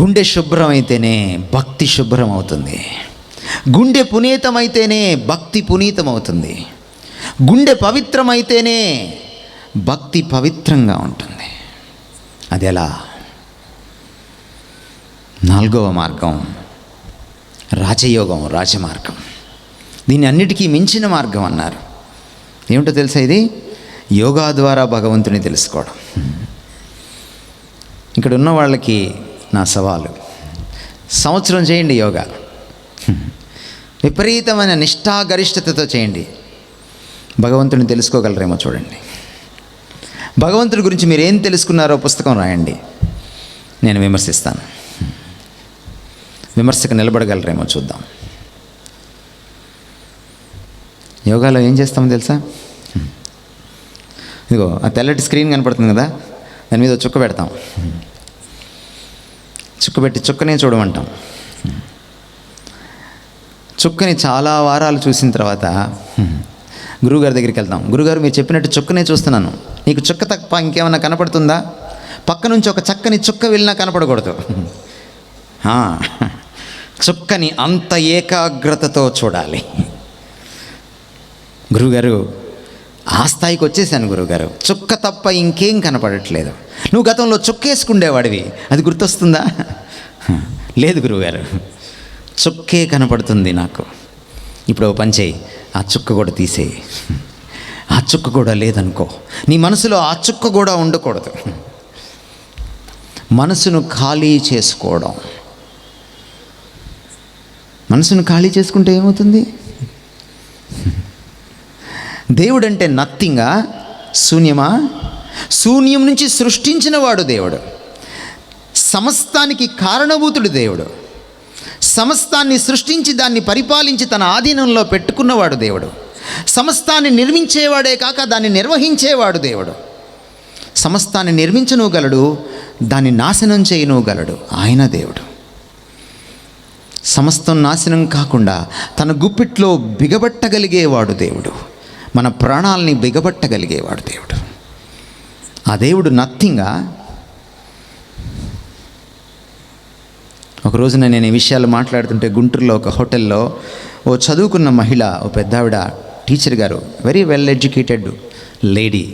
గుండె శుభ్రమైతేనే భక్తి శుభ్రం అవుతుంది. గుండె పునీతమైతేనే భక్తి పునీతమవుతుంది. గుండె పవిత్రమైతేనే భక్తి పవిత్రంగా ఉంటుంది. అది ఎలా? 4వ మార్గం రాజయోగం, రాజమార్గం. దీన్ని అన్నిటికీ మించిన మార్గం అన్నారు. ఏమిటో తెలుసా? ఇది యోగా ద్వారా భగవంతుని తెలుసుకోవడం. ఇక్కడ ఉన్న వాళ్ళకి నా సవాలు, సంవత్సరం చేయండి యోగా, విపరీతమైన నిష్ఠాగరిష్టతతో చేయండి. భగవంతుని తెలుసుకోగలరేమో చూడండి. భగవంతుడి గురించి మీరు ఏం తెలుసుకున్నారో పుస్తకం రాయండి, నేను విమర్శిస్తాను. విమర్శకు నిలబడగలరేమో చూద్దాం. యోగాలో ఏం చేస్తామో తెలుసా? ఇదిగో ఆ తెల్లటి స్క్రీన్ కనపడుతుంది కదా, దాని మీద చుక్క పెడతాం. చుక్క పెట్టి చుక్కనే చూడమంటాం. చుక్కని చాలా వారాలు చూసిన తర్వాత గురువుగారి దగ్గరికి వెళ్తాం. గురుగారు, మీరు చెప్పినట్టు చుక్కనే చూస్తున్నాను, నీకు చుక్క తప్ప ఇంకేమన్నా కనపడుతుందా? పక్క నుంచి ఒక చక్కని చుక్క వెళ్ళినా కనపడకూడదు. చుక్కని అంత ఏకాగ్రతతో చూడాలి. గురువుగారు, ఆ స్థాయికి వచ్చేసాను గురువుగారు, చుక్క తప్ప ఇంకేం కనపడట్లేదు. నువ్వు గతంలో చుక్కేసుకుండేవాడివి, అది గుర్తొస్తుందా? లేదు గురువుగారు, చుక్కే కనపడుతుంది నాకు. ఇప్పుడు ఓ పని చేయి, ఆ చుక్క కూడా తీసేయి. ఆ చుక్క కూడా లేదనుకో, నీ మనసులో ఆ చుక్క కూడా ఉండకూడదు. మనసును ఖాళీ చేసుకోవడం. మనసును ఖాళీ చేసుకుంటే ఏమవుతుంది? దేవుడంటే నథింగా, శూన్యమా? శూన్యం నుంచి సృష్టించిన వాడు దేవుడు. సమస్తానికి కారణభూతుడు దేవుడు. సమస్తాన్ని సృష్టించి దాన్ని పరిపాలించి తన ఆధీనంలో పెట్టుకున్నవాడు దేవుడు. సమస్తాన్ని నిర్మించేవాడే కాక దాన్ని నిర్వహించేవాడు దేవుడు. సమస్తాన్ని నిర్మించనుగలడు, దాన్ని నాశనం చేయనుగలడు ఆయన దేవుడు. సమస్తం నాశనం కాకుండా తన గుప్పిట్లో బిగబట్టగలిగేవాడు దేవుడు. మన ప్రాణాలని బిగబట్టగలిగేవాడు దేవుడు. ఆ దేవుడు నథింగా. ఒక రోజున నేను ఈ విషయాలు మాట్లాడుతుంటే గుంటూరులో ఒక హోటల్లో ఓ చదువుకున్న మహిళ, ఓ పెద్దావిడ, టీచర్ గారు, వెరీ వెల్ ఎడ్యుకేటెడ్ లేడీ,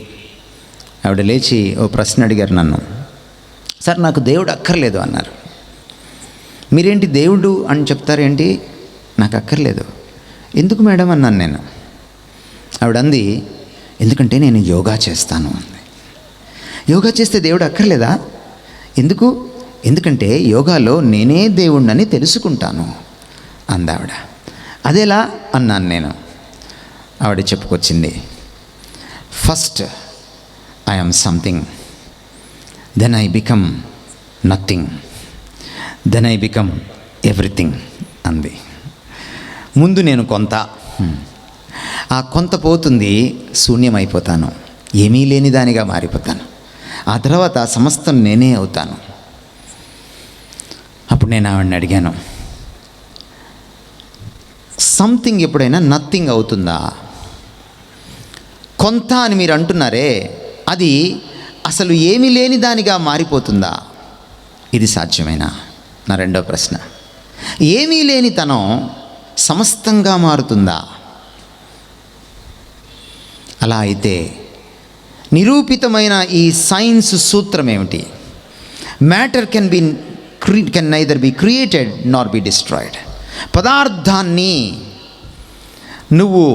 ఆవిడ లేచి ఓ ప్రశ్న అడిగారు నన్ను. సార్, నాకు దేవుడు అక్కర్లేదు అన్నారు. మీరేంటి దేవుడు అని చెప్తారేంటి? నాకు అక్కర్లేదు. ఎందుకు మేడం అన్నాను నేను. ఆవిడ అంది, ఎందుకంటే నేను యోగా చేస్తాను అంది. యోగా చేస్తే దేవుడు అక్కర్లేదా? ఎందుకు? ఎందుకంటే యోగాలో నేనే దేవుణ్ణని తెలుసుకుంటాను అందావిడ. అదేలా అన్నాను నేను. ఆవిడ చెప్పుకొచ్చింది, first I am something, then I become nothing, then I become everything అంది. ముందు నేను కొంత, ఆ కొంత పోతుంది, శూన్యమైపోతాను, ఏమీ లేని దానిగా మారిపోతాను. ఆ తర్వాత సమస్తం నేనే అవుతాను. అప్పుడు నేను ఆవిడని అడిగాను, సంథింగ్ ఎప్పుడైనా నథింగ్ అవుతుందా? కొంత అని మీరు అంటున్నారే, అది అసలు ఏమీ లేని దానిగా మారిపోతుందా? ఇది సాధ్యమేనా? నా రెండో ప్రశ్న. ఏమీ లేని తనం సమస్తంగా మారుతుందా? అలా అయితే నిరూపితమైన ఈ సైన్స్ సూత్రం ఏమిటి? Matter can neither be created Nar be destroyed. పదార్థాన్ని నువ్వు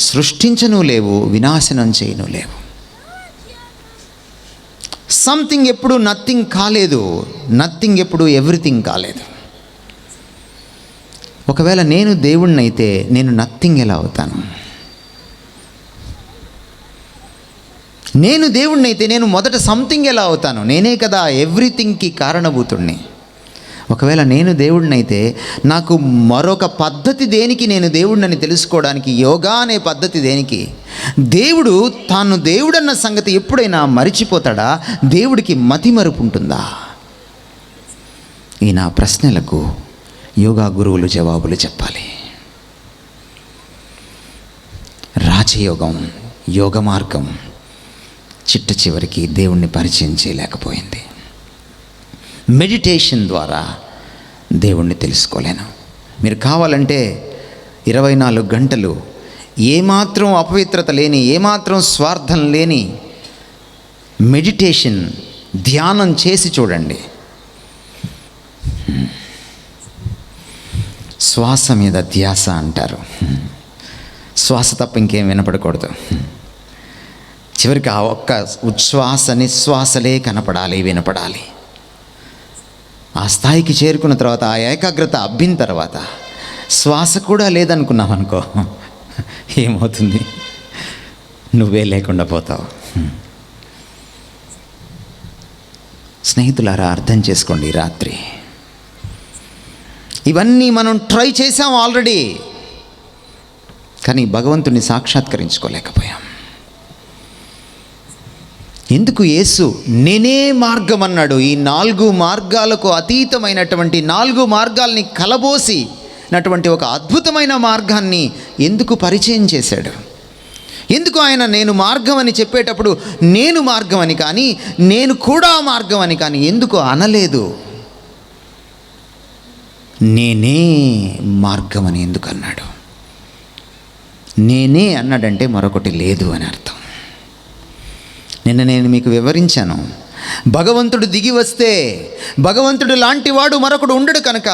సృష్టించను లేవు, వినాశనం చేయను లేవు. సంథింగ్ ఎప్పుడు నథింగ్ కాలేదు, నథింగ్ ఎప్పుడు ఎవ్రీథింగ్ కాలేదు. ఒకవేళ నేను దేవుణ్ణైతే నేను నథింగ్ ఎలా అవుతాను? నేను దేవుణ్ణైతే నేను మొదట సంథింగ్ ఎలా అవుతాను? నేనే కదా ఎవ్రీథింగ్కి కారణభూతుణ్ణి. ఒకవేళ నేను దేవుడినైతే నాకు మరొక పద్ధతి దేనికి? నేను దేవుడిని తెలుసుకోవడానికి యోగా అనే పద్ధతి దేనికి? దేవుడు తాను దేవుడన్న సంగతి ఎప్పుడైనా మరిచిపోతాడా? దేవుడికి మతిమరుపు ఉంటుందా? ఈ నా ప్రశ్నలకు యోగా గురువులు జవాబులు చెప్పాలి. రాజయోగం, యోగ మార్గం చిట్ట చివరికి దేవుణ్ణి పరిచయం చేయలేకపోయింది. మెడిటేషన్ ద్వారా దేవుణ్ణి తెలుసుకోలేను. మీరు కావాలంటే 24 గంటలు ఏమాత్రం అపవిత్రత లేని, ఏమాత్రం స్వార్థం లేని మెడిటేషన్, ధ్యానం చేసి చూడండి. శ్వాస మీద ధ్యాస అంటారు. శ్వాస తప్ప ఇంకేం వినపడకూడదు. చివరికి ఆ ఒక్క ఉచ్ఛ్వాస నిశ్వాసలే కనపడాలి, వినపడాలి. ఆ స్థాయికి చేరుకున్న తర్వాత, ఆ ఏకాగ్రత అబ్బిన తర్వాత శ్వాస కూడా లేదనుకున్నావు అనుకో, ఏమవుతుంది? నువ్వే లేకుండా పోతావు. స్నేహితులారా, అర్థం చేసుకోండి. ఈ రాత్రి ఇవన్నీ మనం ట్రై చేసాం ఆల్రెడీ, కానీ భగవంతుని సాక్షాత్కరించుకోలేకపోయాం. ఎందుకు యేసు నేనే మార్గం అన్నాడు? ఈ 4 మార్గాలకు అతీతమైనటువంటి 4 మార్గాల్ని కలబోసినటువంటి ఒక అద్భుతమైన మార్గాన్ని ఎందుకు పరిచయం చేశాడు? ఎందుకు ఆయన నేను మార్గం అని చెప్పేటప్పుడు నేను మార్గం అని కానీ, నేను కూడా మార్గం అని కానీ ఎందుకు అనలేదు? నేనే మార్గం అని ఎందుకు అన్నాడు? నేనే అన్నాడంటే మరొకటి లేదు అని అర్థం. నిన్న నేను మీకు వివరించాను. భగవంతుడు దిగి వస్తే, భగవంతుడు లాంటి వాడు మరొకడు ఉండడు కనుక,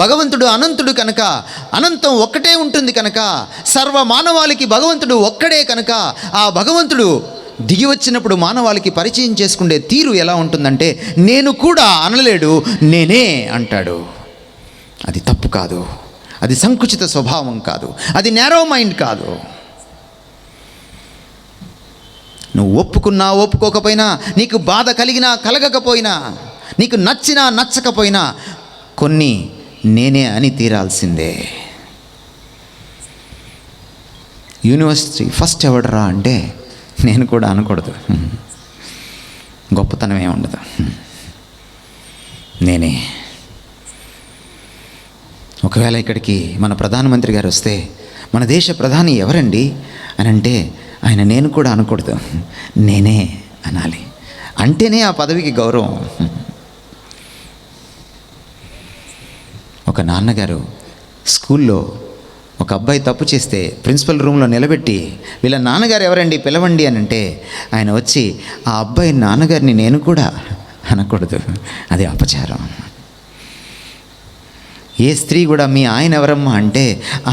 భగవంతుడు అనంతుడు కనుక, అనంతం ఒక్కటే ఉంటుంది కనుక, సర్వ మానవాళికి భగవంతుడు ఒక్కడే కనుక, ఆ భగవంతుడు దిగి వచ్చినప్పుడు మానవాళికి పరిచయం చేసుకునే తీరు ఎలా ఉంటుందంటే, నేను కూడా అనలేడు, నేనే అంటాడు. అది తప్పు కాదు, అది సంకుచిత స్వభావం కాదు, అది నేరో మైండ్ కాదు. నువ్వు ఒప్పుకున్నా ఒప్పుకోకపోయినా, నీకు బాధ కలిగినా కలగకపోయినా, నీకు నచ్చినా నచ్చకపోయినా కొన్ని నేనే అని తీరాల్సిందే. యూనివర్సిటీ ఫస్ట్ ఎవడరా అంటే నేను కూడా అనకూడదు, గొప్పతనమే ఉండదు. నేనే. ఒకవేళ ఇక్కడికి మన ప్రధానమంత్రి గారు వస్తే, మన దేశ ప్రధాని ఎవరండి అని అంటే ఆయన నేను కూడా అనకూడదు, నేనే అనాలి. అంటేనే ఆ పదవికి గౌరవం. ఒక నాన్నగారు స్కూల్లో ఒక అబ్బాయి తప్పు చేస్తే ప్రిన్సిపల్ రూమ్లో నిలబెట్టి, వీళ్ళ నాన్నగారు ఎవరండి పిలవండి అని అంటే, ఆయన వచ్చి ఆ అబ్బాయి నాన్నగారిని నేను కూడా అనకూడదు, అది అపచారం. ఏ స్త్రీ కూడా మీ ఆయన ఎవరమ్మా అంటే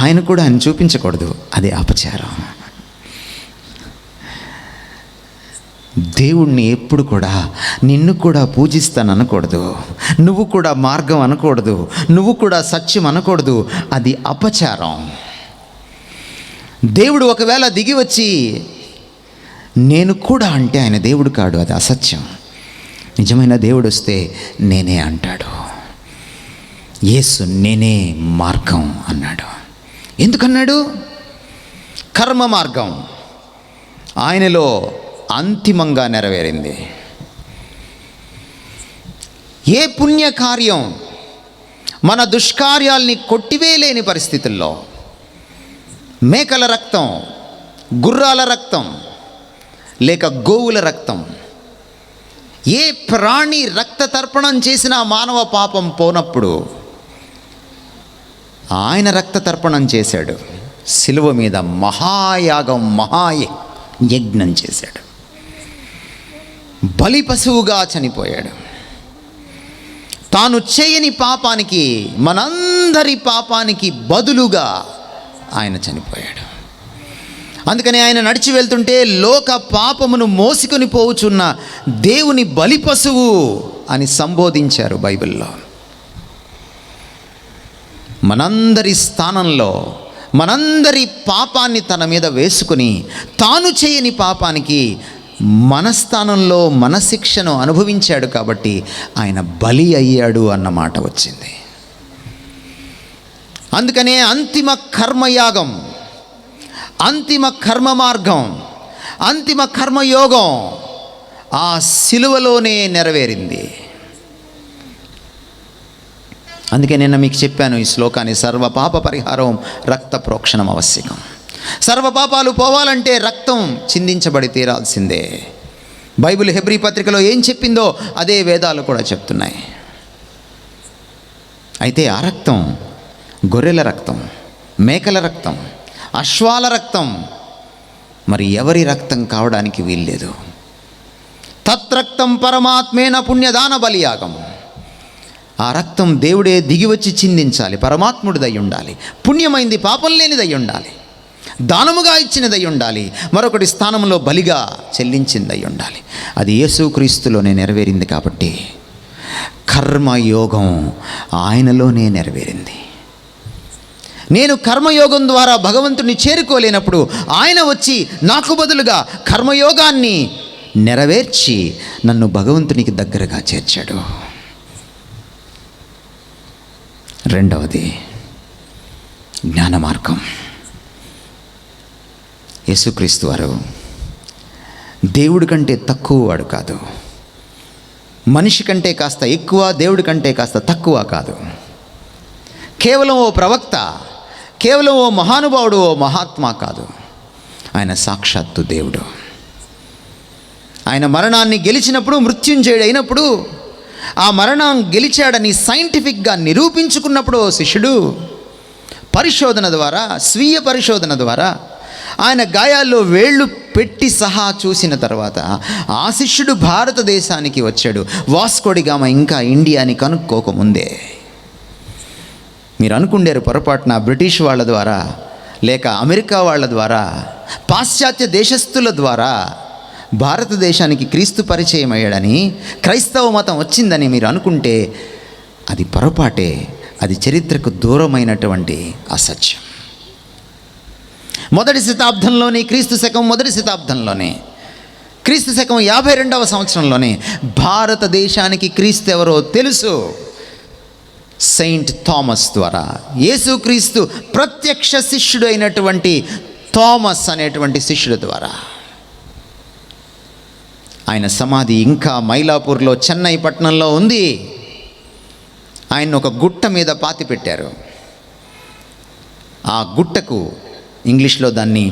ఆయన కూడా అని చూపించకూడదు, అది అపచారం. దేవుణ్ణి ఎప్పుడు కూడా నిన్ను కూడా పూజిస్తాను అనకూడదు, నువ్వు కూడా మార్గం అనకూడదు, నువ్వు కూడా సత్యం అనకూడదు, అది అపచారం. దేవుడు ఒకవేళ దిగి వచ్చి నేను కూడా అంటే ఆయన దేవుడు కాడు, అది అసత్యం. నిజమైన దేవుడు వస్తే నేనే అంటాడు. యేసు నేనే మార్గం అన్నాడు. ఎందుకన్నాడు? కర్మ మార్గం ఆయనలో అంతిమంగా నెరవేరింది. ఏ పుణ్యకార్యం మన దుష్కార్యాల్ని కొట్టివేయలేని పరిస్థితుల్లో మేకల రక్తం, గుర్రాల రక్తం, లేక గోవుల రక్తం, ఏ ప్రాణి రక్త తర్పణం చేసినా మానవ పాపం పోనప్పుడు ఆయన రక్త తర్పణం చేశాడు. శిలువ మీద మహాయాగం, మహాయజ్ఞం చేశాడు. బలి పశువుగా చనిపోయాడు. తాను చేయని పాపానికి, మనందరి పాపానికి బదులుగా ఆయన చనిపోయాడు. అందుకని ఆయన నడిచి వెళ్తుంటే లోక పాపమును మోసుకొని పోవుచున్న దేవుని బలి పశువు అని సంబోధించారు బైబిల్లో. మనందరి స్థానంలో మనందరి పాపాన్ని తన మీద వేసుకుని, తాను చేయని పాపానికి మన స్థానంలో మన శిక్షను అనుభవించాడు కాబట్టి ఆయన బలి అయ్యాడు అన్నమాట వచ్చింది. అందుకనే అంతిమ కర్మయాగం, అంతిమ కర్మ మార్గం, అంతిమ కర్మయోగం ఆ శిలువలోనే నెరవేరింది. అందుకే నిన్న మీకు చెప్పాను ఈ శ్లోకాన్ని, సర్వ పాప పరిహారం రక్త ప్రోక్షణం ఆవశ్యకం. సర్వ పాపాలు పోవాలంటే రక్తం చిందించబడి తీరాల్సిందే. బైబిల్ హెబ్రీ పత్రికలో ఏం చెప్పిందో అదే వేదాలు కూడా చెప్తున్నాయి. అయితే ఆ రక్తం గొర్రెల రక్తం, మేకల రక్తం, అశ్వాల రక్తం మరి ఎవరి రక్తం కావడానికి వీల్లేదు. తత్రక్తం పరమాత్మేన పుణ్యదాన బలియాగం. ఆ రక్తం దేవుడే దిగివచ్చి చిందించాలి, పరమాత్ముడిదై ఉండాలి, పుణ్యమైంది పాపం లేనిదై ఉండాలి. దానముగా ఇచ్చినదై ఉండాలి, మరొకటి స్థానంలో బలిగా చెల్లించిందై ఉండాలి. అది యేసుక్రీస్తులోనే నెరవేరింది. కాబట్టి కర్మయోగం ఆయనలోనే నెరవేరింది. నేను కర్మయోగం ద్వారా భగవంతుని చేరుకోలేనప్పుడు ఆయన వచ్చి నాకు బదులుగా కర్మయోగాన్ని నెరవేర్చి నన్ను భగవంతునికి దగ్గరగా చేర్చాడు. రెండవది జ్ఞాన మార్గం. యేసుక్రీస్తు వారు దేవుడి కంటే తక్కువ వాడు కాదు, మనిషి కంటే కాస్త ఎక్కువ, దేవుడి కంటే కాస్త తక్కువ కాదు. కేవలం ఓ ప్రవక్త, కేవలం ఓ మహానుభావుడు, ఓ మహాత్మా కాదు. ఆయన సాక్షాత్తు దేవుడు. ఆయన మరణాన్ని గెలిచినప్పుడు, మృత్యుంజయుడు అయినప్పుడు, ఆ మరణం గెలిచాడని సైంటిఫిక్గా నిరూపించుకున్నప్పుడు ఓ శిష్యుడు పరిశోధన ద్వారా, స్వీయ పరిశోధన ద్వారా ఆయన గాయాల్లో వేళ్ళు పెట్టి సహా చూసిన తర్వాత ఆ శిష్యుడు భారతదేశానికి వచ్చాడు. వాస్కోడి గామా ఇంకా ఇండియాని కనుక్కోకముందే. మీరు అనుకుండారు పొరపాటున బ్రిటిష్ వాళ్ళ ద్వారా, లేక అమెరికా వాళ్ళ ద్వారా, పాశ్చాత్య దేశస్థుల ద్వారా భారతదేశానికి క్రీస్తు పరిచయం అయ్యాడని, క్రైస్తవ మతం వచ్చిందని మీరు అనుకుంటే అది పొరపాటే. అది చరిత్రకు దూరమైనటువంటి అసత్యం. మొదటి శతాబ్దంలోనే, క్రీస్తు శకం మొదటి శతాబ్దంలోనే, క్రీస్తు శకం 52వ సంవత్సరంలోనే భారతదేశానికి క్రీస్తు ఎవరో తెలుసు. సెయింట్ థామస్ ద్వారా, యేసుక్రీస్తు ప్రత్యక్ష శిష్యుడు అయినటువంటి థామస్ అనేటువంటి శిష్యుడు ద్వారా. ఆయన సమాధి ఇంకా మైలాపూర్లో, చెన్నై పట్టణంలో ఉంది. ఆయన ఒక గుట్ట మీద పాతి పెట్టారు. ఆ గుట్టకు ఇంగ్లీష్లో దాన్ని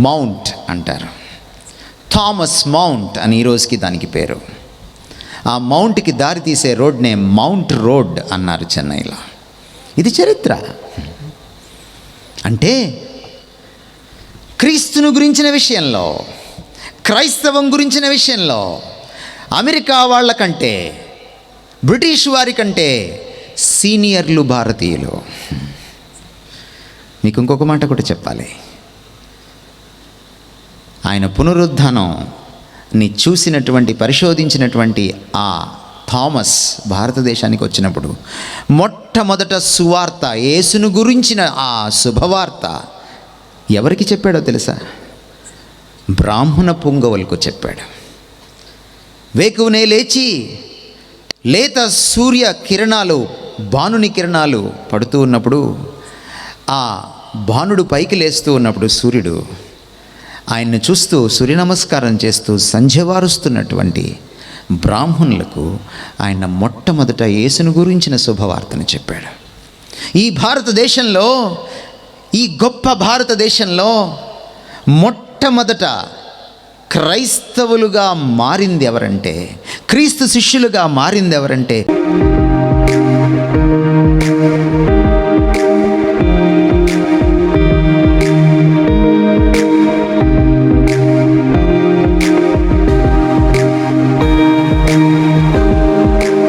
మౌంట్ అంటారు. థామస్ మౌంట్ అని ఈరోజుకి దానికి పేరు. ఆ మౌంట్కి దారి తీసే రోడ్నే మౌంట్ రోడ్ అన్నారు చెన్నైలో. ఇది చరిత్ర. అంటే క్రీస్తును గురించిన విషయంలో, క్రైస్తవం గురించిన విషయంలో అమెరికా వాళ్ళ కంటే, బ్రిటిష్ వారి కంటే సీనియర్లు భారతీయులు. మీకు ఇంకొక మాట కూడా చెప్పాలి. ఆయన పునరుద్ధానాన్ని చూసినటువంటి, పరిశోధించినటువంటి ఆ థామస్ భారతదేశానికి వచ్చినప్పుడు మొట్టమొదట సువార్త, యేసును గురించిన ఆ శుభవార్త ఎవరికి చెప్పాడో తెలుసా? బ్రాహ్మణ పుంగవులకు చెప్పాడు. వేకువనే లేచి లేత సూర్య కిరణాలు, భానుని కిరణాలు పడుతూ ఉన్నప్పుడు, ఆ భానుడు పైకి లేస్తూ ఉన్నప్పుడు సూర్యుడు ఆయన్ని చూస్తూ సూర్య నమస్కారం చేస్తూ సంధ్యవారుస్తున్నటువంటి బ్రాహ్మణులకు ఆయన మొట్టమొదట యేసును గురించిన శుభవార్తను చెప్పాడు. ఈ భారతదేశంలో, ఈ గొప్ప భారతదేశంలో మొట్టమొదట క్రైస్తవులుగా మారింది ఎవరంటే, క్రీస్తు శిష్యులుగా మారింది ఎవరంటే